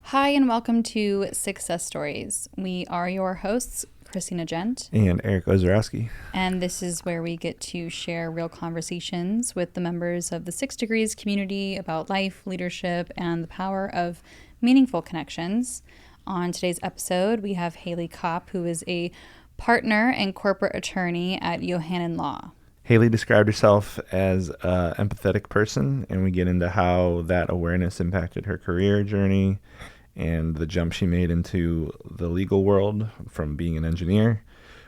Hi, and welcome to Sixcess Stories. We are your hosts, Christina Gent. And Eric Ozarowski. And this is where we get to share real conversations with the members of the 6 Degrees community about life, leadership, and the power of meaningful connections. On today's episode, we have Haley Kopp, who is a partner and corporate attorney at Yohannan Law. Haley described herself as an empathetic person, and we get into how that awareness impacted her career journey and the jump she made into the legal world from being an engineer.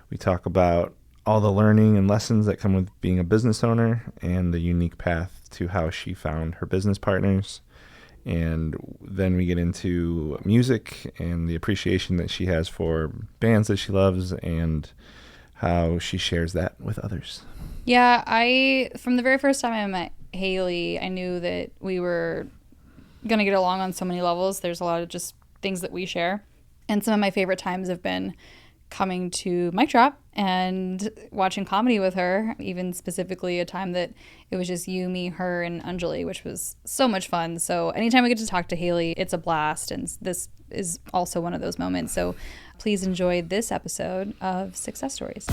We talk about all the learning and lessons that come with being a business owner and the unique path to how she found her business partners. And then we get into music and the appreciation that she has for bands that she loves and how she shares that with others. Yeah, from the very first time I met Haley, I knew that we were going to get along on so many levels. There's a lot of just things that we share. And some of my favorite times have been coming to Mic Drop and watching comedy with her, even specifically a time that it was just you, me, her, and Anjali, which was so much fun. So anytime we get to talk to Haley, it's a blast. And this is also one of those moments. So please enjoy this episode of Sixcess Stories.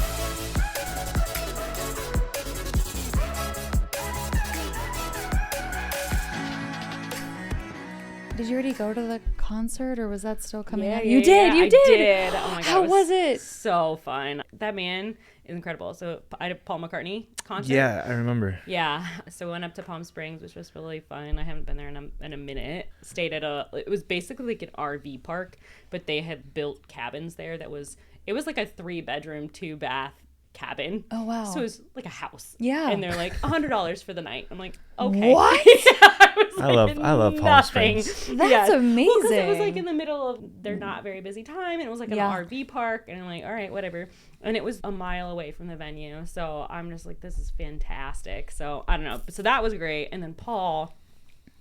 Did you already go to the concert, or was that still coming out? You did. I did. Oh my God. How was it? So fun. That man is incredible. So I did Paul McCartney concert. Yeah, I remember. Yeah. So we went up to Palm Springs, which was really fun. I haven't been there in a minute. Stayed at it was basically like an RV park, but they had built cabins there it was like a 3-bedroom, 2-bath cabin. Oh, wow. So it was like a house. Yeah. And they're like $100 for the night. I'm like, okay. What? I love Palm Springs. That's amazing. Well, because it was like in the middle of their not very busy time, and it was like an RV park, and I'm like, all right, whatever. And it was a mile away from the venue, so I'm just like, this is fantastic. So I don't know. So that was great. And then Paul,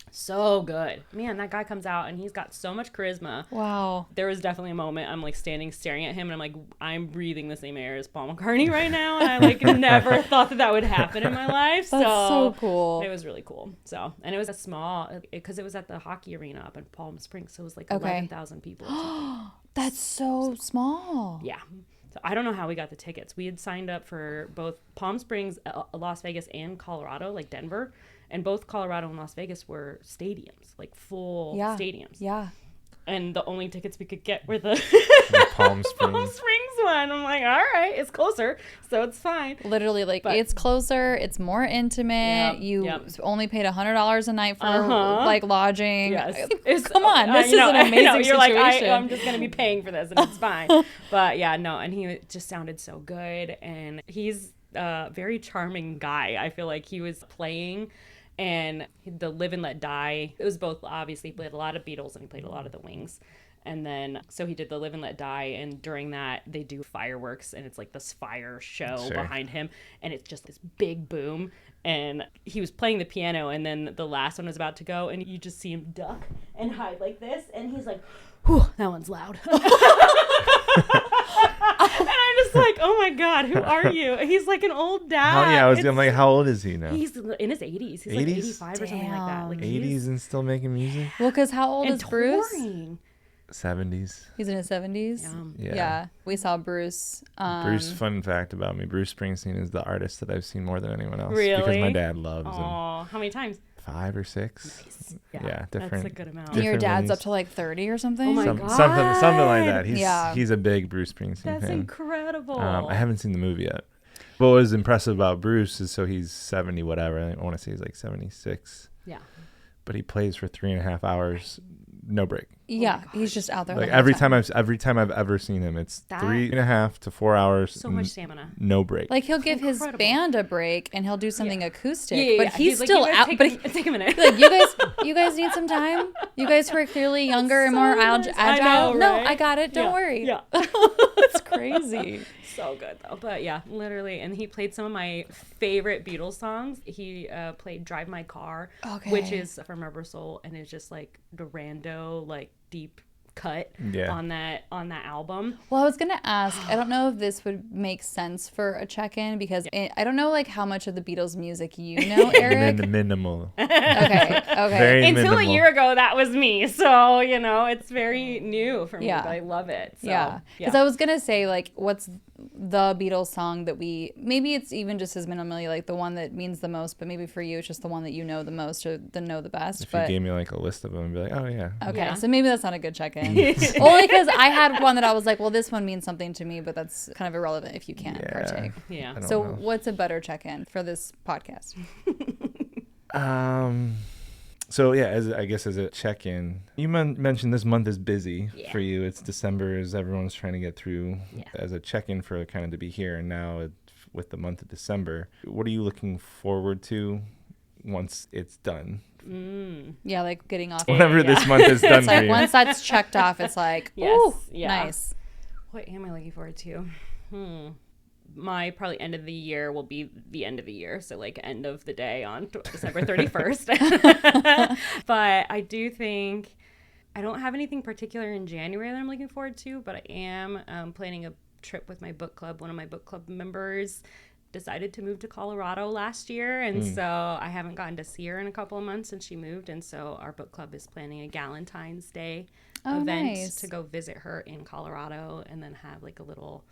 so good. Man, that guy comes out and he's got so much charisma. Wow. There was definitely a moment I'm like standing staring at him and I'm like, I'm breathing the same air as Paul McCartney right now, and I like never thought that would happen in my life. That's so cool. It was really cool. So, and it was a small, because it was at the hockey arena up in Palm Springs, so it was like 11,000 people. That's so small. Yeah. So I don't know how we got the tickets. We had signed up for both Palm Springs, Las Vegas, and Colorado, like Denver. And both Colorado and Las Vegas were stadiums, like full stadiums. Yeah. And the only tickets we could get were the Palm Springs. Palm Springs one. I'm like, all right, it's closer, so it's fine. Literally, it's closer. It's more intimate. You only paid $100 a night for like lodging. Yes. Come on, this is an amazing You're situation. like, I'm just gonna be paying for this, and it's fine. But yeah, no, and he just sounded so good, and he's a very charming guy. I feel like he was playing. And the Live and Let Die, it was both, obviously, he played a lot of Beatles and he played a lot of the Wings. And then, so he did the Live and Let Die, and during that, they do fireworks, and it's like this fire show behind him, and it's just this big boom. And he was playing the piano, and then the last one was about to go, and you just see him duck and hide like this, and he's like, whew, that one's loud. And I'm just like, oh my God, who are you? He's like an old dad. I'm like, how old is he now? He's in his 80s. He's 80s? like 85 or something like that. Like 80s and still making music? Well, because how old is Bruce? Touring. 70s. He's in his 70s? Yeah. We saw Bruce. Bruce, fun fact about me, Bruce Springsteen is the artist that I've seen more than anyone else. Really? Because my dad loves him. Oh, how many times? 5 or 6. Nice. Yeah, different. That's a good amount. And your dad's venues. up to like 30 or something? Oh my God. Something like that. He's a big Bruce Springsteen fan. That's incredible. I haven't seen the movie yet. What was impressive about Bruce is, so he's 70 whatever. I want to say he's like 76. Yeah. But he plays for 3.5 hours, no break. Yeah, he's just out there. Like every time I've ever seen him, it's 3.5 to 4 hours. So much stamina. No break. Like he'll give his band a break and he'll do something acoustic, Yeah, but he's still like, out. Take a minute. Like you guys need some time. You guys who are clearly younger and more agile. I know, No, right? I got it. Don't worry. Yeah. It's crazy. So good though. But yeah, literally. And he played some of my favorite Beatles songs. He played Drive My Car, which is from Rubber Soul, and it's just like the rando, like deep cut Yeah. on that album. Well, I was going to ask, I don't know if this would make sense for a check-in because I don't know like how much of the Beatles music you know, Eric. Minimal. Okay. Very Until minimal. a year ago, that was me. So, you know, it's very new for me, Yeah. but I love it. So, Yeah. Because I was going to say, like, what's the Beatles song that maybe it's even just as minimally, like, the one that means the most, but maybe for you, it's just the one that you know the most or the know the best. If you gave me like a list of them, I'd be like, oh yeah. Okay, Yeah. so maybe that's not a good check-in. Only because I had one that I was like, well, this one means something to me, but that's kind of irrelevant if you can't partake. Yeah. I don't So know. what's a better check-in for this podcast? So yeah, as a check-in, you mentioned this month is busy for you. It's December, as everyone's trying to get through. Yeah. As a check-in for kind of to be here, and now with the month of December, what are you looking forward to once it's done? Yeah, like getting off. Whenever this month is done It's for like you. once that's checked off, it's like, Yes, ooh, yeah. nice. What am I looking forward to? My probably end of the year will be the end of the year. So like end of the day on December 31st. But I do think I don't have anything particular in January that I'm looking forward to, but I am planning a trip with my book club. One of my book club members decided to move to Colorado last year, and so I haven't gotten to see her in a couple of months since she moved, and so our book club is planning a Galentine's Day event nice. to go visit her in Colorado and then have like a little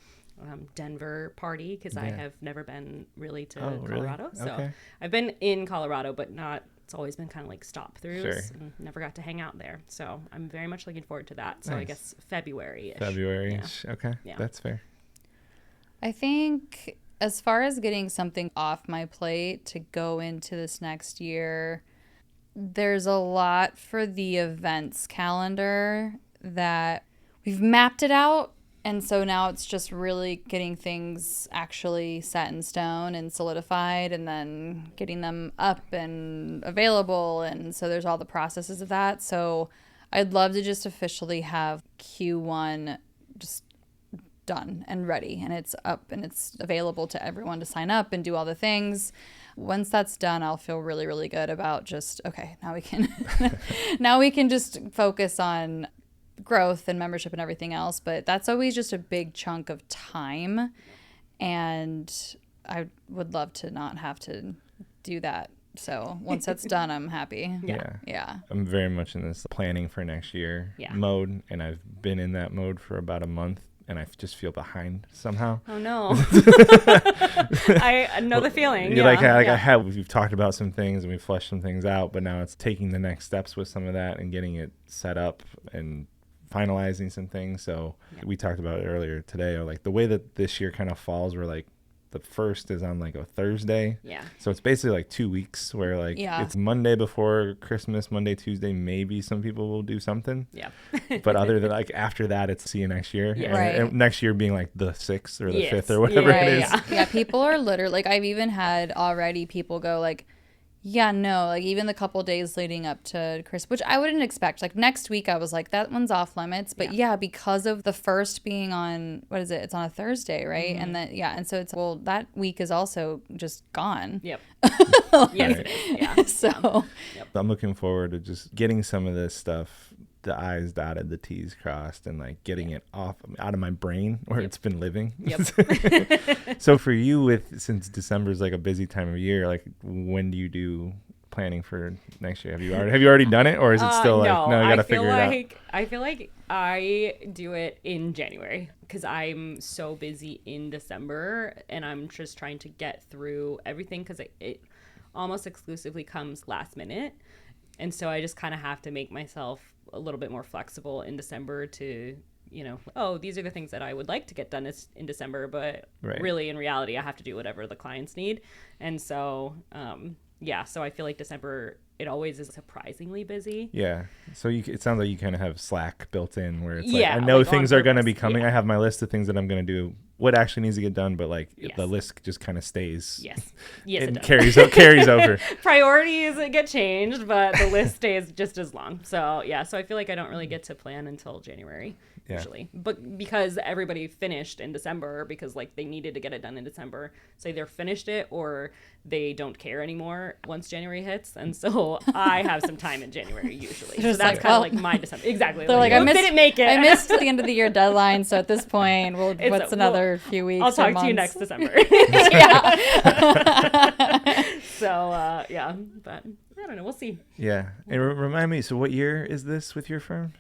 Denver party because I have never been really to Colorado. Really? So Okay. I've been in Colorado, but not. It's always been kind of like stop throughs. Sure. And never got to hang out there. So I'm very much looking forward to that. So I Nice. guess February-ish. February-ish. Okay, Yeah. that's fair. I think as far as getting something off my plate to go into this next year, there's a lot for the events calendar that we've mapped it out. And so now it's just really getting things actually set in stone and solidified and then getting them up and available. And so there's all the processes of that. So I'd love to just officially have Q1 just done and ready, and it's up and it's available to everyone to sign up and do all the things. Once that's done, I'll feel really, really good about just, okay, now we can just focus on growth and membership and everything else. But that's always just a big chunk of time, and I would love to not have to do that. So once that's done, I'm happy. Yeah. I'm very much in this planning for next year mode, and I've been in that mode for about a month, and I just feel behind somehow. Oh no. I know the feeling. We've talked about some things and we've fleshed some things out, but now it's taking the next steps with some of that and getting it set up and finalizing some things. So we talked about it earlier today, or like the way that this year kind of falls, we're like the first is on like a Thursday. Yeah. So it's basically like 2 weeks where like it's Monday before Christmas, Monday, Tuesday, maybe some people will do something. Yeah. But other than like after that, it's see you next year. Yeah. And Right. next year being like the 6th or the 5th or whatever it is. Yeah, people are literally like, I've even had already people go like, yeah, no, like even the couple days leading up to Christmas, which I wouldn't expect. Like next week, I was like, that one's off limits. But because of the first being on, what is it? It's on a Thursday, right? And then, and so it's, well, that week is also just gone. Yep. Like, Yes, it is. Yeah. So, I'm looking forward to just getting some of this stuff, the I's dotted, the T's crossed, and like getting it out of my brain where it's been living. Yep. So for you, since December is like a busy time of year, like when do you do planning for next year? Have you already done it, or is it still like no, you got to figure it out? I feel like I do it in January because I'm so busy in December and I'm just trying to get through everything because it almost exclusively comes last minute. And so I just kind of have to make myself a little bit more flexible in December to, these are the things that I would like to get done in December, but really in reality, I have to do whatever the clients need. And so, so I feel like December, it always is surprisingly busy. Yeah. So it sounds like you kind of have Slack built in where it's Yeah, like, I know like things on are going to be purpose. coming. Yeah. I have my list of things that I'm going to do what actually needs to get done, but like Yes. the list just kind of stays. Yes. Yes, And it does. carries over. Priorities get changed, but the list stays just as long. So yeah, so I feel like I don't really get to plan until January usually, but because everybody finished in December, because like they needed to get it done in December, so either finished it or they don't care anymore once January hits, and so I have some time in January usually. So Just that's like, kind of well, like my December. Exactly. They're like, I didn't make it. I missed the end of the year deadline, so at this point, It's what's another few weeks? I'll talk or to you months? next December. So yeah, but I don't know. We'll see. Yeah. And remind me, so what year is this with your firm?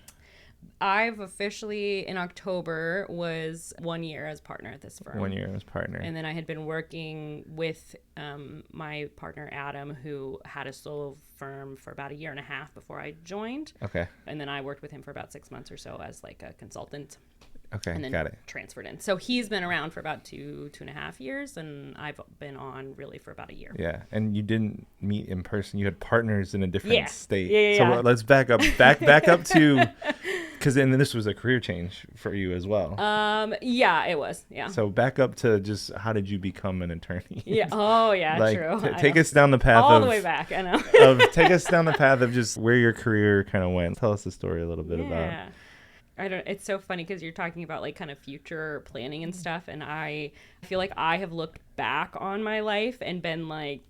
I've officially in October was 1 year as partner at this firm. 1 year as partner. And then I had been working with my partner Adam, who had a solo firm for about 1.5 years before I joined. Okay. And then I worked with him for about 6 months or so as like a consultant. Okay. And then Got it. transferred in. So he's been around for about 2.5 years, and I've been on really for about 1 year. Yeah. And you didn't meet in person. You had partners in a different state. Yeah. So let's back up to, because then this was a career change for you as well. Yeah, it was. Yeah. So back up to just how did you become an attorney? Yeah. Oh, yeah. Like, True. Take us down the path all the way back. I know. take us down the path of just where your career kind of went. Tell us the story a little bit about. It's so funny because you're talking about like kind of future planning and stuff, and I feel like I have looked back on my life and been like,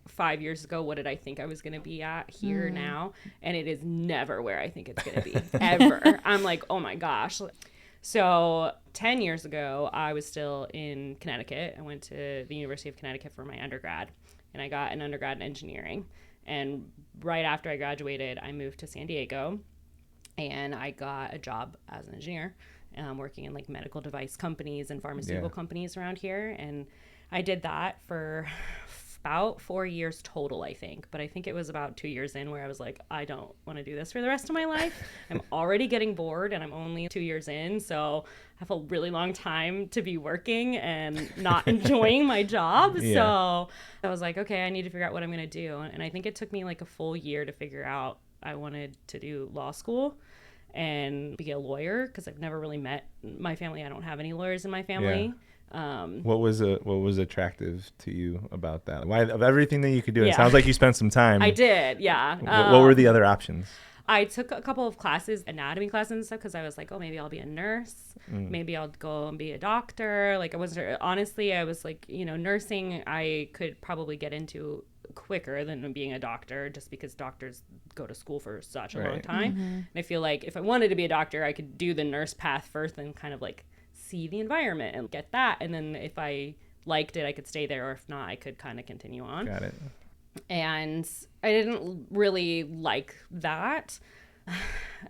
5 years ago, what did I think I was going to be at here now? And it is never where I think it's going to be ever. I'm like, oh my gosh. So 10 years ago, I was still in Connecticut. I went to the University of Connecticut for my undergrad, and I got an undergrad in engineering. And right after I graduated, I moved to San Diego, and I got a job as an engineer, working in like medical device companies and pharmaceutical companies around here. And I did that for about 4 years total, I think. But I think it was about 2 years in where I was like, I don't want to do this for the rest of my life. I'm already getting bored, and I'm only 2 years in. So I have a really long time to be working and not enjoying my job. Yeah. So I was like, okay, I need to figure out what I'm going to do. And I think it took me like a full year to figure out I wanted to do law school and be a lawyer, because I've never really met my family. I don't have any lawyers in my family. What was attractive to you about that? Why, of everything that you could do? It sounds like you spent some time. I did, yeah. What were the other options? I took a couple of classes, anatomy classes and stuff, because I was like, oh, maybe I'll be a nurse. Maybe I'll go and be a doctor. Like, I wasn't, honestly, I was like, nursing I could probably get into quicker than being a doctor, just because doctors go to school for such a long time. And I feel like if I wanted to be a doctor, I could do the nurse path first and kind of like see the environment and get that. And then if I liked it, I could stay there, or if not, I could kind of continue on. Got it. And I didn't really like that.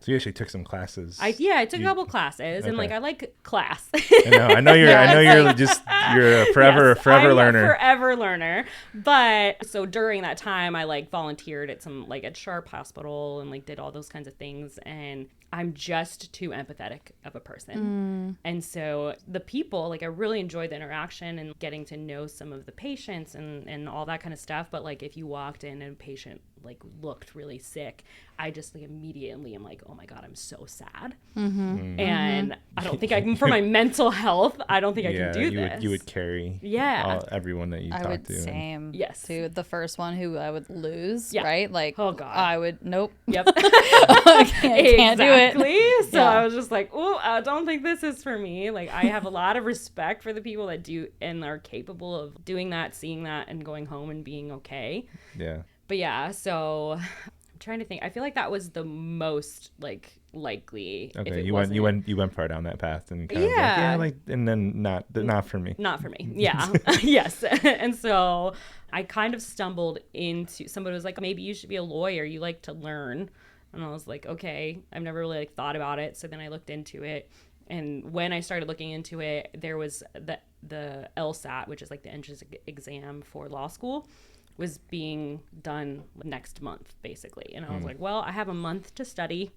So you actually took some classes. I took a couple classes, and like I like class. I know you're you're a forever I'm learner. A forever learner. But so during that time, I like volunteered at some like at Sharp Hospital and like did all those kinds of things. And I'm just too empathetic of a person. And so the people, like I really enjoyed the interaction and getting to know some of the patients and all that kind of stuff. But like if you walked in and a patient like looked really sick, I just like immediately am like, oh my God, I'm so sad. And I don't think I can, for my mental health, I don't think I can do this. You would carry everyone that you talk to. Same. Yes. To the first one who I would lose, Yeah. right? Like, Oh, God. I would, nope. Yep. I can't do it. Exactly. So Yeah. I was just like, oh, I don't think this is for me. Like, I have a lot of respect for the people that do and are capable of doing that, seeing that, and going home and being okay. Yeah. But yeah, so I'm trying to think. I feel like that was the most like likely. Okay, you went far down that path and kind of like, and then not for me. Not for me. Yeah. Yes. And so I kind of stumbled into, somebody was like, maybe you should be a lawyer. You like to learn. And I was like, okay, I've never really like thought about it. So then I looked into it. And when I started looking into it, there was the LSAT, which is like the entrance exam for law school, was being done next month, basically. And I was like, well, I have a month to study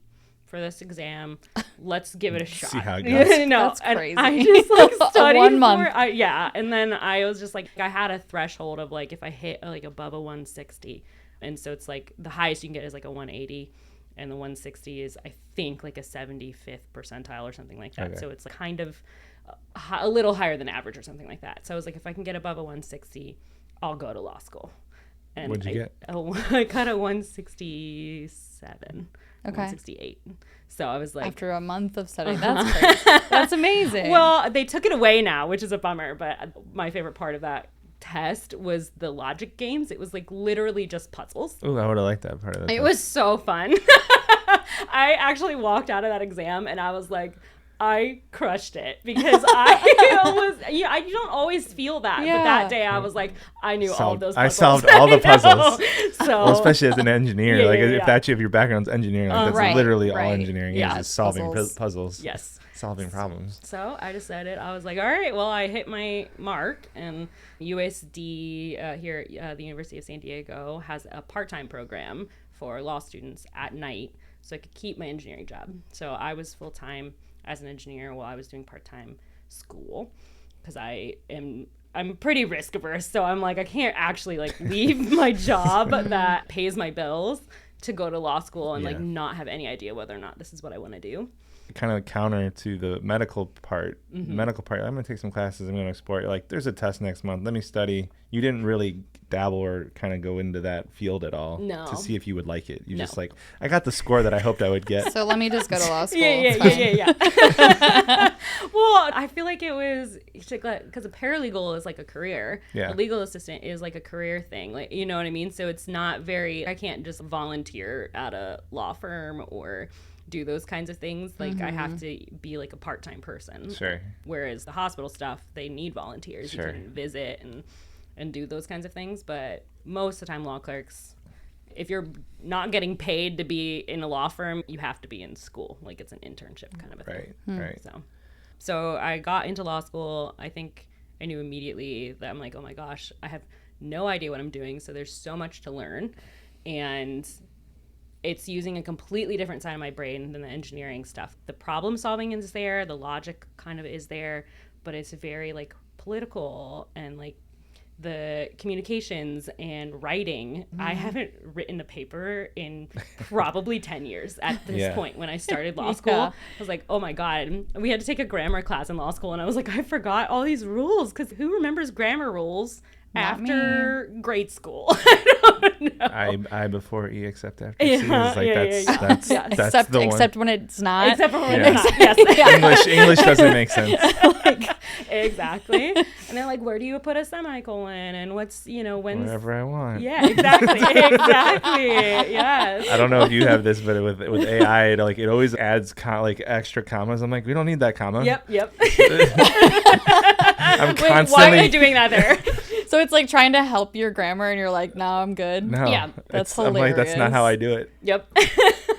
for this exam. Let's give it a shot. See how it goes. No, That's crazy. I just like studied 1 month. And then I was just like, I had a threshold of like, if I hit like above a 160, and so it's like the highest you can get is like a 180, and the 160 is I think like a 75th percentile or something like that. Okay. So it's like kind of a little higher than average or something like that. So I was like, if I can get above a 160, I'll go to law school. And What'd you get? I got a 167, 168. So I was like, After a month of studying, that's crazy. That's amazing. well, they took it away now, which is a bummer. But my favorite part of that test was the logic games. It was like literally just puzzles. Ooh, I would have liked that part of it. It was so fun. I actually walked out of that exam and I was like, I crushed it, because you don't always feel that. Yeah. But that day I was like, I knew all of those puzzles. I solved all the puzzles. So, Well, especially as an engineer, Yeah, like yeah, if yeah. that's if your background's engineering, like that's Right, literally all right. engineering Yeah, is solving puzzles. puzzles, yes. solving problems. So I decided, I was like, all right, well, I hit my mark, and USD here, the University of San Diego, has a part-time program for law students at night, so I could keep my engineering job. So I was full-time as an engineer while I was doing part-time school, because I'm pretty risk averse. So I'm like, I can't actually like leave my job that pays my bills to go to law school and like not have any idea whether or not this is what I want to do. Kind of counter to the medical part. Mm-hmm. Medical part, I'm going to take some classes. I'm going to explore it. Like, there's a test next month. Let me study. You didn't really dabble or kind of go into that field at all to see if you would like it. You just like, I got the score that I hoped I would get. So let me just go to law school. Yeah. Well, I feel like it was because a paralegal is like a career. Yeah. A legal assistant is like a career thing. Like, you know what I mean? So it's not I can't just volunteer at a law firm or do those kinds of things. Like I have to be like a part-time person. Sure. Whereas the hospital stuff, they need volunteers. Sure. You can visit and do those kinds of things. But most of the time, law clerks, if you're not getting paid to be in a law firm, you have to be in school. Like it's an internship kind of a thing. Right. So I got into law school. I think I knew immediately that I'm like, oh my gosh, I have no idea what I'm doing. So there's so much to learn. And it's using a completely different side of my brain than the engineering stuff. The problem solving is there. The logic kind of is there. But it's very like political and like the communications and writing. I haven't written a paper in probably 10 years at this point. When I started law school, I was like, oh my God, we had to take a grammar class in law school. And I was like, I forgot all these rules, because who remembers grammar rules after grade school? I don't know. I before E except after C is like that's the one. Except when it's not. Except for when it's not. Yes. English doesn't make sense. Exactly. And then like, where do you put a semicolon, and what's, when's Wherever I want. Yeah, exactly. Yes. I don't know if you have this, but with AI, it always adds extra commas. I'm like, we don't need that comma. Yep. I'm Wait, constantly. why are they doing that there? So it's like trying to help your grammar, and you're like, no, I'm good. No, Yeah, that's I'm like, that's not how I do it. Yep.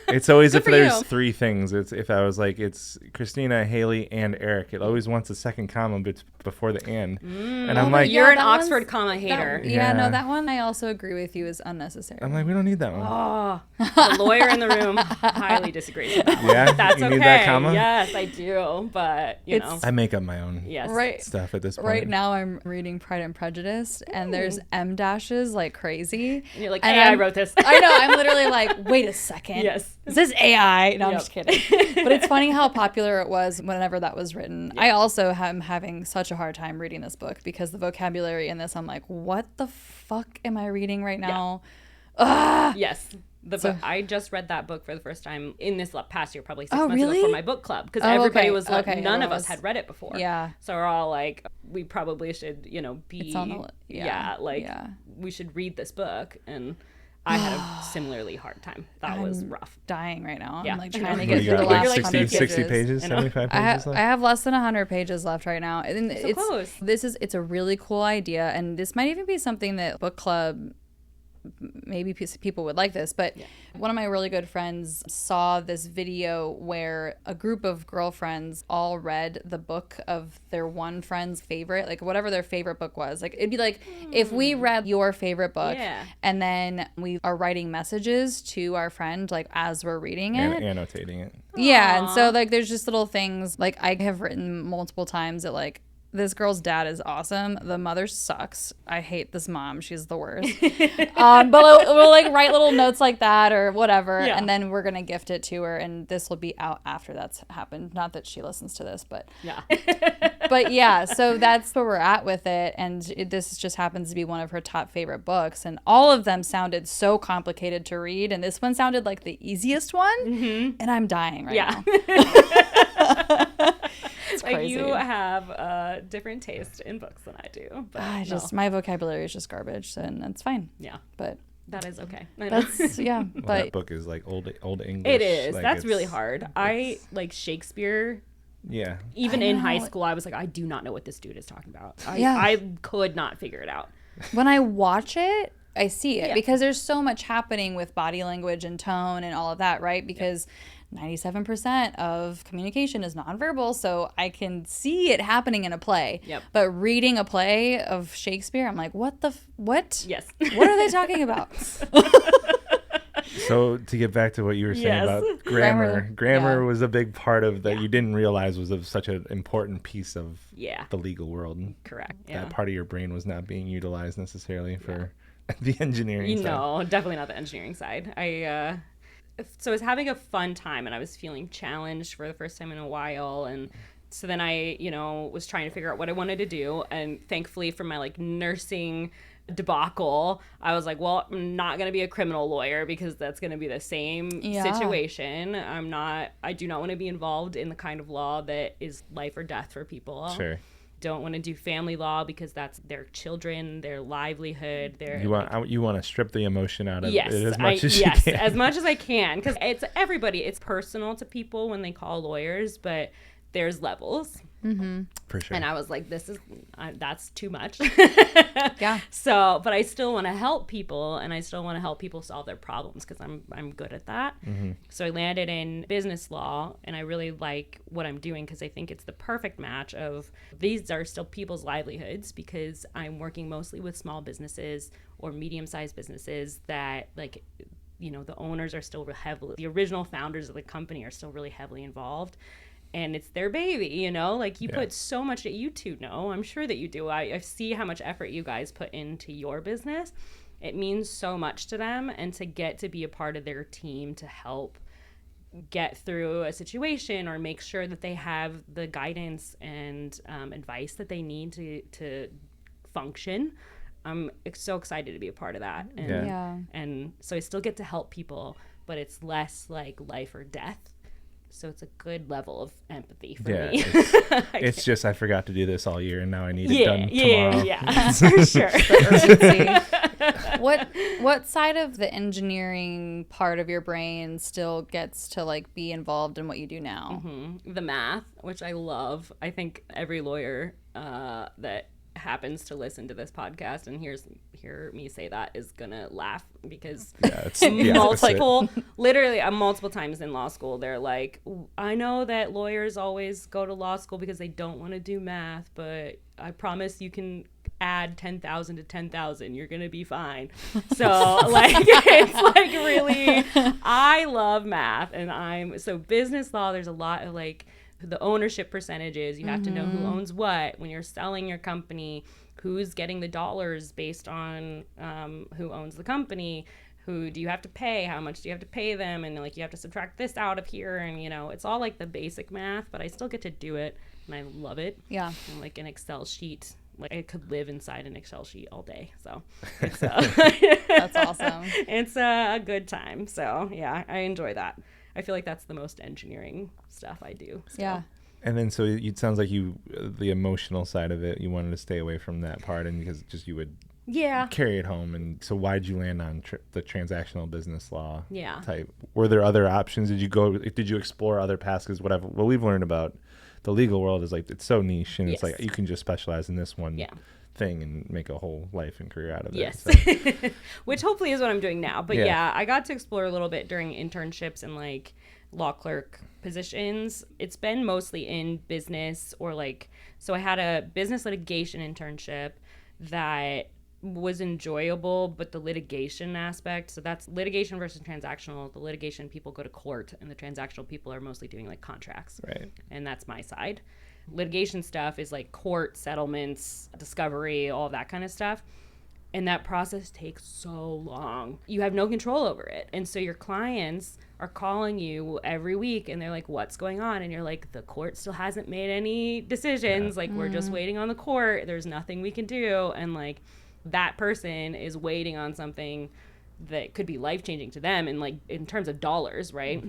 It's always if for there's you. three things. It's if I was like, it's Christina, Haley, and Eric. It always wants a second comma before the and. And I'm like, You're an that Oxford one's- comma hater. Yeah, no, Yeah. that one I also agree with you is unnecessary. I'm like, we don't need that one. Oh, the lawyer in the room highly disagrees with that one. Yeah? That's You okay. need that comma? Yes, I do. But, you know. I make up my own Yes. Right. stuff at this point. Right now I'm reading Pride and Prejudice, and there's M dashes like crazy. And you're like, And hey, I I'm- wrote this. I know. I'm literally like, wait a second. Yes. Is this AI? No, I'm Yep. just kidding. But it's funny how popular it was whenever that was written. I also am having such a hard time reading this book because the vocabulary in this, I'm like, what the fuck am I reading right now? Yes. I just read that book for the first time in this past year, probably 6 months really? ago, for my book club, because Oh, everybody okay. was like, Okay, none of everyone us had read it before. Yeah. So we're all like, we probably should, be, It's on the we should read this book. And I had a similarly hard time. That was rough. Dying right now. Yeah. I'm like I know. trying to What get do you through the got, last like 100 pages. 60 pages, I know. 75 I pages have left? less than 100 pages left right now. And So close. It's a really cool idea, and this might even be something that book club, maybe people would like this, but one of my really good friends saw this video where a group of girlfriends all read the book of their one friend's favorite, like whatever their favorite book was. Like it'd be like if we read your favorite book, and then we are writing messages to our friend like as we're reading it, And annotating it. yeah. And so like there's just little things like I have written multiple times that like this girl's dad is awesome. The mother sucks. I hate this mom. She's the worst. But we'll like write little notes like that or whatever. Yeah. And then we're going to gift it to her. And this will be out after that's happened. Not that she listens to this, but Yeah. but yeah, so that's where we're at with it. And this just happens to be one of her top favorite books. And all of them sounded so complicated to read. And this one sounded like the easiest one. Mm-hmm. And I'm dying right now. It's Like crazy. you have a different taste in books than I do. But My vocabulary is just garbage, and that's fine. yeah, But that is okay. I know. that's yeah. Well, But that book is like old English. It is. Like, That's it's- really hard. I like Shakespeare. Yeah. Even I in know. high school, I was like, I do not know what this dude is talking about. Yeah. I could not figure it out. when I watch it, I see it Yeah. because there's so much happening with body language and tone and all of that, right? Because 97% of communication is nonverbal, so I can see it happening in a play. Yep. But reading a play of Shakespeare, I'm like, what? Yes. What are they talking about? So to get back to what you were saying Yes. about Grammar, grammar yeah. was a big part of that Yeah. you didn't realize was of such an important piece of Yeah. the legal world. Correct. Yeah. That part of your brain was not being utilized necessarily for the engineering You side. know, definitely not the engineering side. So I was having a fun time and I was feeling challenged for the first time in a while. And so then I, was trying to figure out what I wanted to do. And thankfully from my like nursing debacle, I was like, well, I'm not going to be a criminal lawyer because that's going to be the same Yeah. situation. I do not want to be involved in the kind of law that is life or death for people. Sure. Don't want to do family law because that's their children, their livelihood, their You want to strip the emotion out of yes, it as much as you yes, can. as much as I can, because it's everybody. It's personal to people when they call lawyers, but there's levels. For sure. And I was like, that's too much. Yeah. So, but I still want to help people, and I still want to help people solve their problems because I'm good at that. So I landed in business law, and I really like what I'm doing because I think it's the perfect match of these are still people's livelihoods because I'm working mostly with small businesses or medium-sized businesses that like, the owners are still the original founders of the company are still really heavily involved. And it's their baby, like you put so much that you two know. I'm sure that you do. I see how much effort you guys put into your business. It means so much to them, and to get to be a part of their team to help get through a situation or make sure that they have the guidance and advice that they need to function. I'm so excited to be a part of that. And, Yeah. and so I still get to help people, but it's less like life or death. So it's a good level of empathy for me. It's just I forgot to do this all year and now I need it done tomorrow. Yeah, for sure. What side of the engineering part of your brain still gets to like be involved in what you do now? The math, which I love. I think every lawyer that happens to listen to this podcast and hear me say that is gonna laugh because multiple times in law school they're like, I know that lawyers always go to law school because they don't want to do math, but I promise you can add 10,000 to 10,000, you're gonna be fine. So like it's like really, I love math, and so business law, there's a lot of like the ownership percentages. You have to know who owns what when you're selling your company, who's getting the dollars based on who owns the company, who do you have to pay, how much do you have to pay them, and like you have to subtract this out of here, and it's all like the basic math, but I still get to do it and I love it. Yeah. And like an Excel sheet, like I could live inside an Excel sheet all day. So it's That's awesome. It's a good time. So yeah, I enjoy that. I feel like that's the most engineering stuff I do. So. Yeah. And then so it sounds like the emotional side of it, you wanted to stay away from that part, and because just you would carry it home. And so why'd you land on the transactional business law type? Were there other options? Did you explore other paths? Because what we've learned about the legal world is like it's so niche, and it's like you can just specialize in this one thing and make a whole life and career out of it. Yes. So. Which hopefully is what I'm doing now. But I got to explore a little bit during internships and like law clerk positions. It's been mostly in business or like, so I had a business litigation internship that was enjoyable, but the litigation aspect, so that's litigation versus transactional. The litigation people go to court, and the transactional people are mostly doing like contracts. Right. And that's my side. Litigation stuff is like court settlements, discovery, all of that kind of stuff. And that process takes so long. You have no control over it. And so your clients are calling you every week and they're like, what's going on? And you're like, the court still hasn't made any decisions. Like, we're just waiting on the court. There's nothing we can do. And like, that person is waiting on something that could be life-changing to them, and like in terms of dollars, right?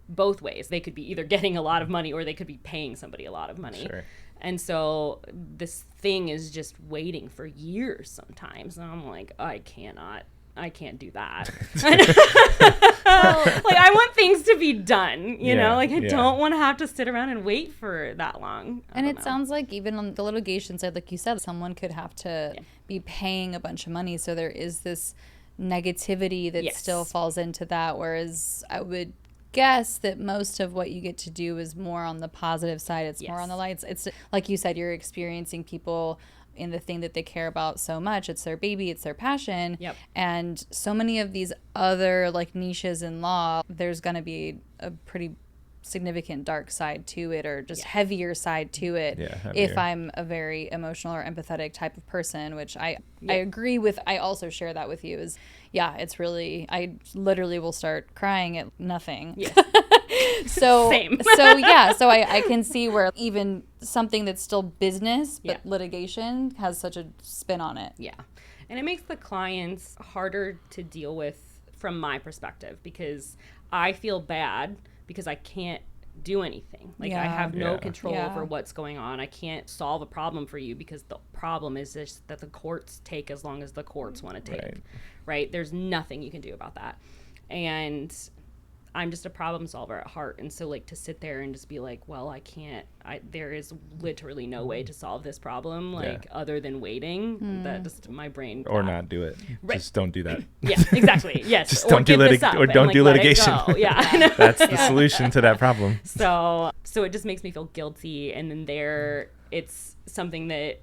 Both ways. They could be either getting a lot of money or they could be paying somebody a lot of money. Sure. And so this thing is just waiting for years sometimes. And I'm like, I can't do that. Like, I want things to be done, you know? Like, I don't want to have to sit around and wait for that long. And it sounds like even on the litigation side, like you said, someone could have to be paying a bunch of money. So there is this negativity that still falls into that. Whereas I would guess that most of what you get to do is more on the positive side. It's more on the lights. It's like you said, you're experiencing people in the thing that they care about so much. It's their baby, it's their passion. Yep. And so many of these other like niches in law, there's going to be a pretty significant dark side to it, or just heavier side to it. If I'm a very emotional or empathetic type of person, which I agree with. I also share that with you is, it's really, I literally will start crying at nothing. So Same. so I can see where even something that's still business, but litigation has such a spin on it. Yeah. And it makes the clients harder to deal with from my perspective, because I feel bad because I can't do anything. Like, I have no control over what's going on. I can't solve a problem for you because the problem is just that the courts take as long as the courts want to take. Right? There's nothing you can do about that. And I'm just a problem solver at heart. And so, like, to sit there and just be like, well, there is literally no way to solve this problem, like, other than waiting. That just, my brain. Or not do it. Just don't do that. Yeah, exactly. Yes. Just don't do litigation. Yeah. That's the solution to that problem. So it just makes me feel guilty. And then it's something that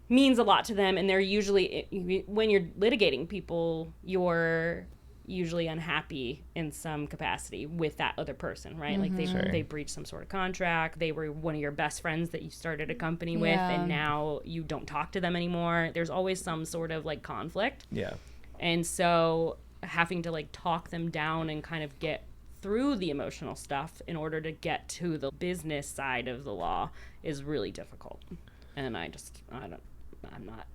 means a lot to them. And they're usually, when you're litigating people, you're usually unhappy in some capacity with that other person, right? Like they breached some sort of contract. They were one of your best friends that you started a company with, and now you don't talk to them anymore. There's always some sort of like conflict. Yeah. And so having to like talk them down and kind of get through the emotional stuff in order to get to the business side of the law is really difficult. And I'm not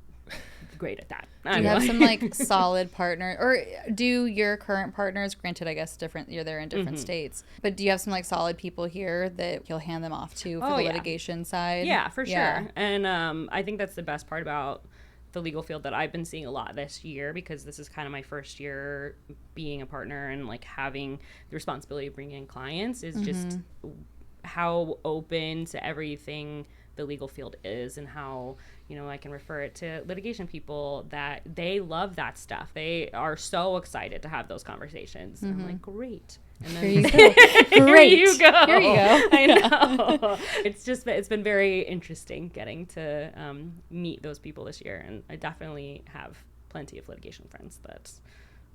great at that. Do you have some like solid partner, or do your current partners, granted I guess different, you're there in different states, but do you have some like solid people here that you'll hand them off to for the litigation side? Yeah, for sure. And I think that's the best part about the legal field that I've been seeing a lot this year, because this is kind of my first year being a partner and like having the responsibility of bringing in clients, is just how open to everything the legal field is, and how, you know, I can refer it to litigation people that they love that stuff. They are so excited to have those conversations. And I'm like, great. And then here you go. Great. Here you go. Here you go. I know. It's been very interesting getting to meet those people this year. And I definitely have plenty of litigation friends that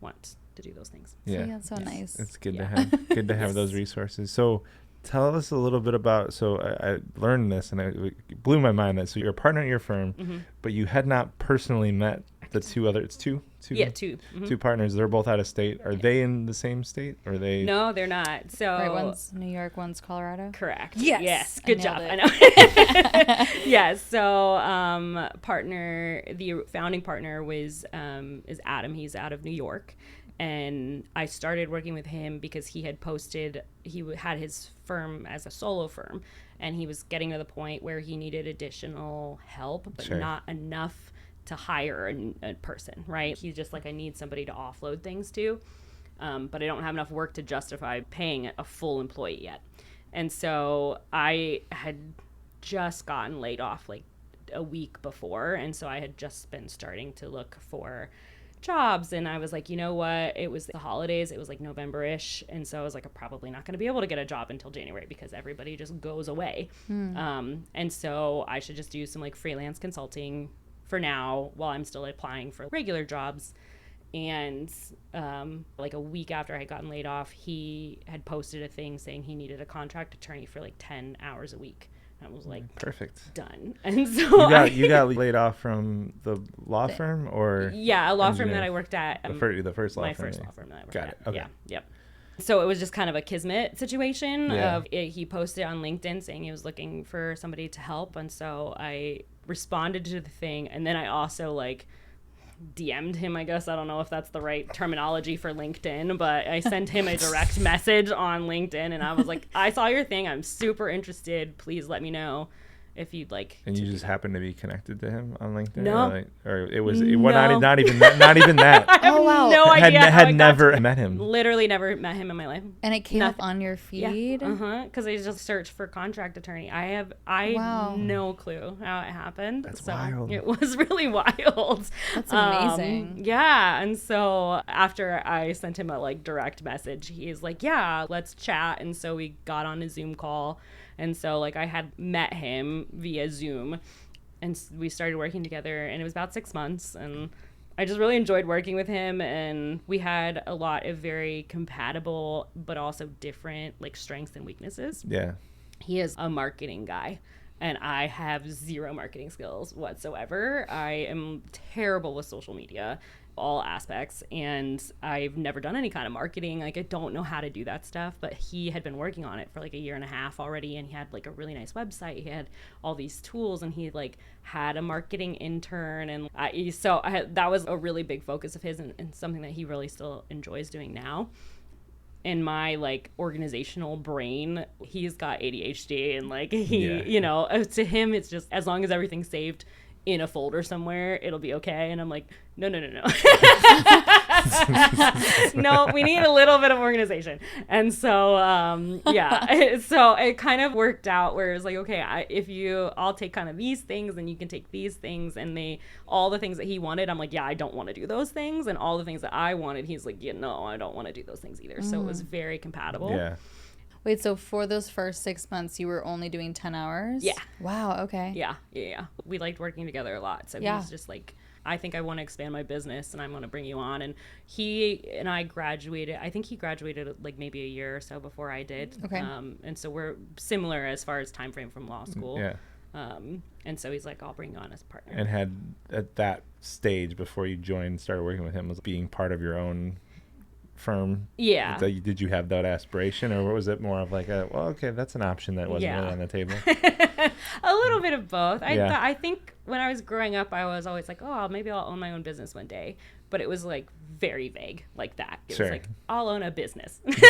want to do those things. Yeah, that's so nice. It's good to have those resources. So tell us a little bit about, so I learned this and it blew my mind that, so you're a partner at your firm, but you had not personally met the two other, it's two partners. They're both out of state. Are they in the same state? Or are they? No, they're not. So one's New York, one's Colorado. Correct. Yes. Good job. I know. Yes. So the founding partner is Adam. He's out of New York. And I started working with him because he had posted, he had his firm as a solo firm, and he was getting to the point where he needed additional help, but not enough to hire a person, right? He's just like, I need somebody to offload things to, but I don't have enough work to justify paying a full employee yet. And so I had just gotten laid off like a week before, and so I had just been starting to look for jobs, and I was like, you know what, it was the holidays, it was like November-ish, and so I was like, I'm probably not going to be able to get a job until January because everybody just goes away. And so I should just do some like freelance consulting for now while I'm still applying for regular jobs. And like a week after I had gotten laid off, he had posted a thing saying he needed a contract attorney for like 10 hours a week. I was like, perfect, done. And so you got laid off from the law firm, or yeah, a law firm that I worked at. The first law my firm. first law firm that I worked Got at. it. Okay. Yeah. Yep. So it was just kind of a kismet situation. Yeah. He posted on LinkedIn saying he was looking for somebody to help, and so I responded to the thing, and then I also like DM'd him, I guess. I don't know if that's the right terminology for LinkedIn, but I sent him a direct message on LinkedIn, and I was like, I saw your thing. I'm super interested. Please let me know if you'd like. And you just happened to be connected to him on LinkedIn? No. Or it was No. not even that. I have no idea. Had never met him. Literally never met him in my life. And it came up on your feed? Yeah. Because I just searched for contract attorney. I have no clue how it happened. That's wild. It was really wild. That's amazing. Yeah. And so after I sent him a like direct message, he's like, yeah, let's chat. And so we got on a Zoom call. And so like I had met him via Zoom, and we started working together, and it was about 6 months, and I just really enjoyed working with him, and we had a lot of very compatible but also different like strengths and weaknesses. Yeah. He is a marketing guy, and I have zero marketing skills whatsoever. I am terrible with social media, all aspects, and I've never done any kind of marketing. Like I don't know how to do that stuff, but he had been working on it for like a year and a half already, and he had like a really nice website. He had all these tools, and he like had a marketing intern, and that was a really big focus of his, and something that he really still enjoys doing now. In my like organizational brain, he's got ADHD, and like you know, to him it's just as long as everything's saved in a folder somewhere, it'll be okay. And I'm like, no. No, we need a little bit of organization. And so, so it kind of worked out where it's like, okay, I'll take kind of these things and you can take these things, and all the things that he wanted, I'm like, yeah, I don't want to do those things. And all the things that I wanted, he's like, yeah, no, I don't want to do those things either. So it was very compatible. Yeah. Wait, so for those first 6 months, you were only doing 10 hours? Yeah. Wow, okay. Yeah. We liked working together a lot. So he was just like, I think I want to expand my business, and I'm going to bring you on. And he and I graduated. I think he graduated like maybe a year or so before I did. Okay. And so we're similar as far as time frame from law school. Yeah. And so he's like, I'll bring you on as a partner. And had at that stage before you started working with him, was being part of your own firm? Yeah. Did you have that aspiration, or was it more of like okay, that's an option that wasn't really on the table? A little bit of both. I I think when I was growing up, I was always like, maybe I'll own my own business one day. But it was like very vague like that. It was like, I'll own a business. Never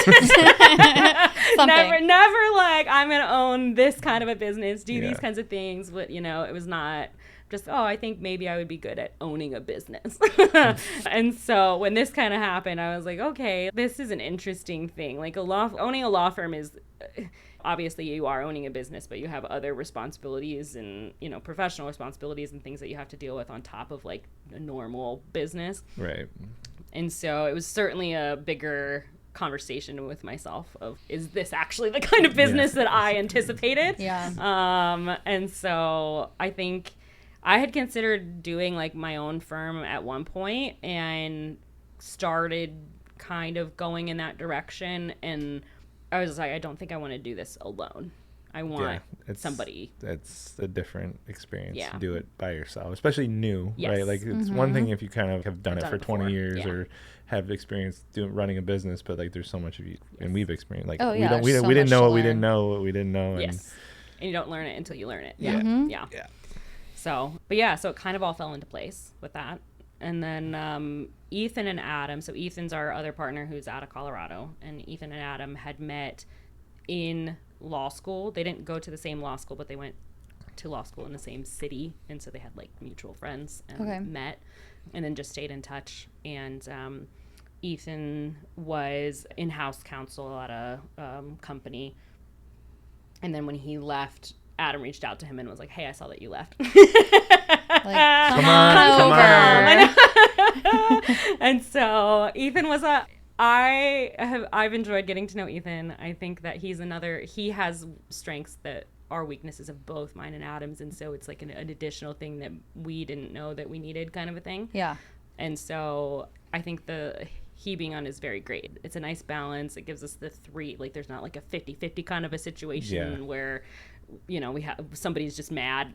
like, I'm going to own this kind of a business, do these kinds of things. But, it was not just, I think maybe I would be good at owning a business. And so when this kind of happened, I was like, okay, this is an interesting thing. Like owning a law firm is, obviously you are owning a business, but you have other responsibilities and, professional responsibilities and things that you have to deal with on top of like a normal business. Right. And so it was certainly a bigger conversation with myself of, is this actually the kind of business that I anticipated? Yeah. And so I think I had considered doing like my own firm at one point and started kind of going in that direction. And I was like, I don't think I want to do this alone. I want somebody. It's a different experience to Yeah. do it by yourself, especially new, Yes. right? Like it's one thing if you kind of have done it for 20 before. years Yeah. or have experience running a business, but like there's so much of you, and we've experienced like Oh, we yeah, don't there's so we didn't much know to what we didn't learn. know what we didn't know. Yes. And you don't learn it until you learn it. Yeah. Yeah. Yeah. So it kind of all fell into place with that. And then Ethan and Adam, so Ethan's our other partner who's out of Colorado, and Ethan and Adam had met in law school. They didn't go to the same law school, but they went to law school in the same city, and so they had like mutual friends and met, and then just stayed in touch. And Ethan was in-house counsel at a company, and then when he left, Adam reached out to him and was like, hey, I saw that you left. Like, come on over. And so Ethan was I've enjoyed getting to know Ethan. I think that he has strengths that are weaknesses of both mine and Adam's. And so it's like an additional thing that we didn't know that we needed, kind of a thing. Yeah. And so I think he being on is very great. It's a nice balance. It gives us the three, like there's not like a 50-50 kind of a situation where, you know, we have somebody's just mad.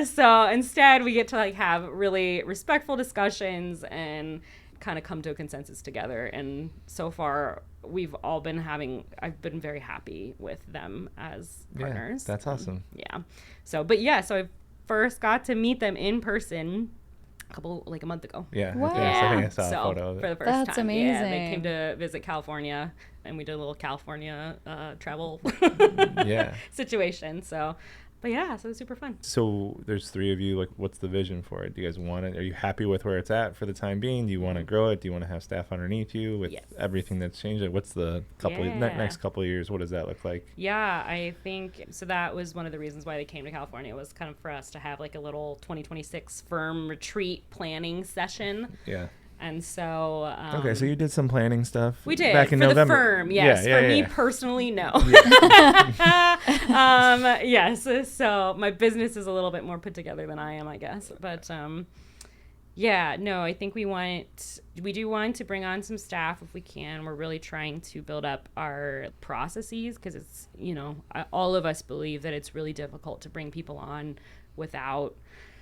So instead we get to like have really respectful discussions and kind of come to a consensus together. And so far I've been very happy with them as partners. That's awesome. So I first got to meet them in person a month ago. Wow. I think I saw a photo of it. For the first That's time. amazing. Yeah, they came to visit California, and we did a little California travel situation. So it was super fun. So there's three of you. Like, what's the vision for it? Do you guys want it? Are you happy with where it's at for the time being? Do you want to grow it? Do you want to have staff underneath you with everything that's changed? What's the next couple of years? What does that look like? Yeah, I think so. That was one of the reasons why they came to California, was kind of for us to have like a little 2026 firm retreat planning session. Yeah. And so okay, so you did some planning stuff. We did back in for November. The firm, yes. Yeah, for me personally, no. Yes. So my business is a little bit more put together than I am, I guess. But I think we do want to bring on some staff if we can. We're really trying to build up our processes, because it's, all of us believe that it's really difficult to bring people on without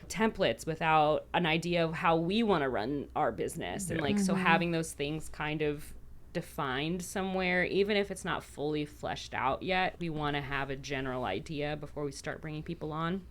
templates, without an idea of how we want to run our business. And so having those things kind of defined somewhere, even if it's not fully fleshed out yet, we want to have a general idea before we start bringing people on.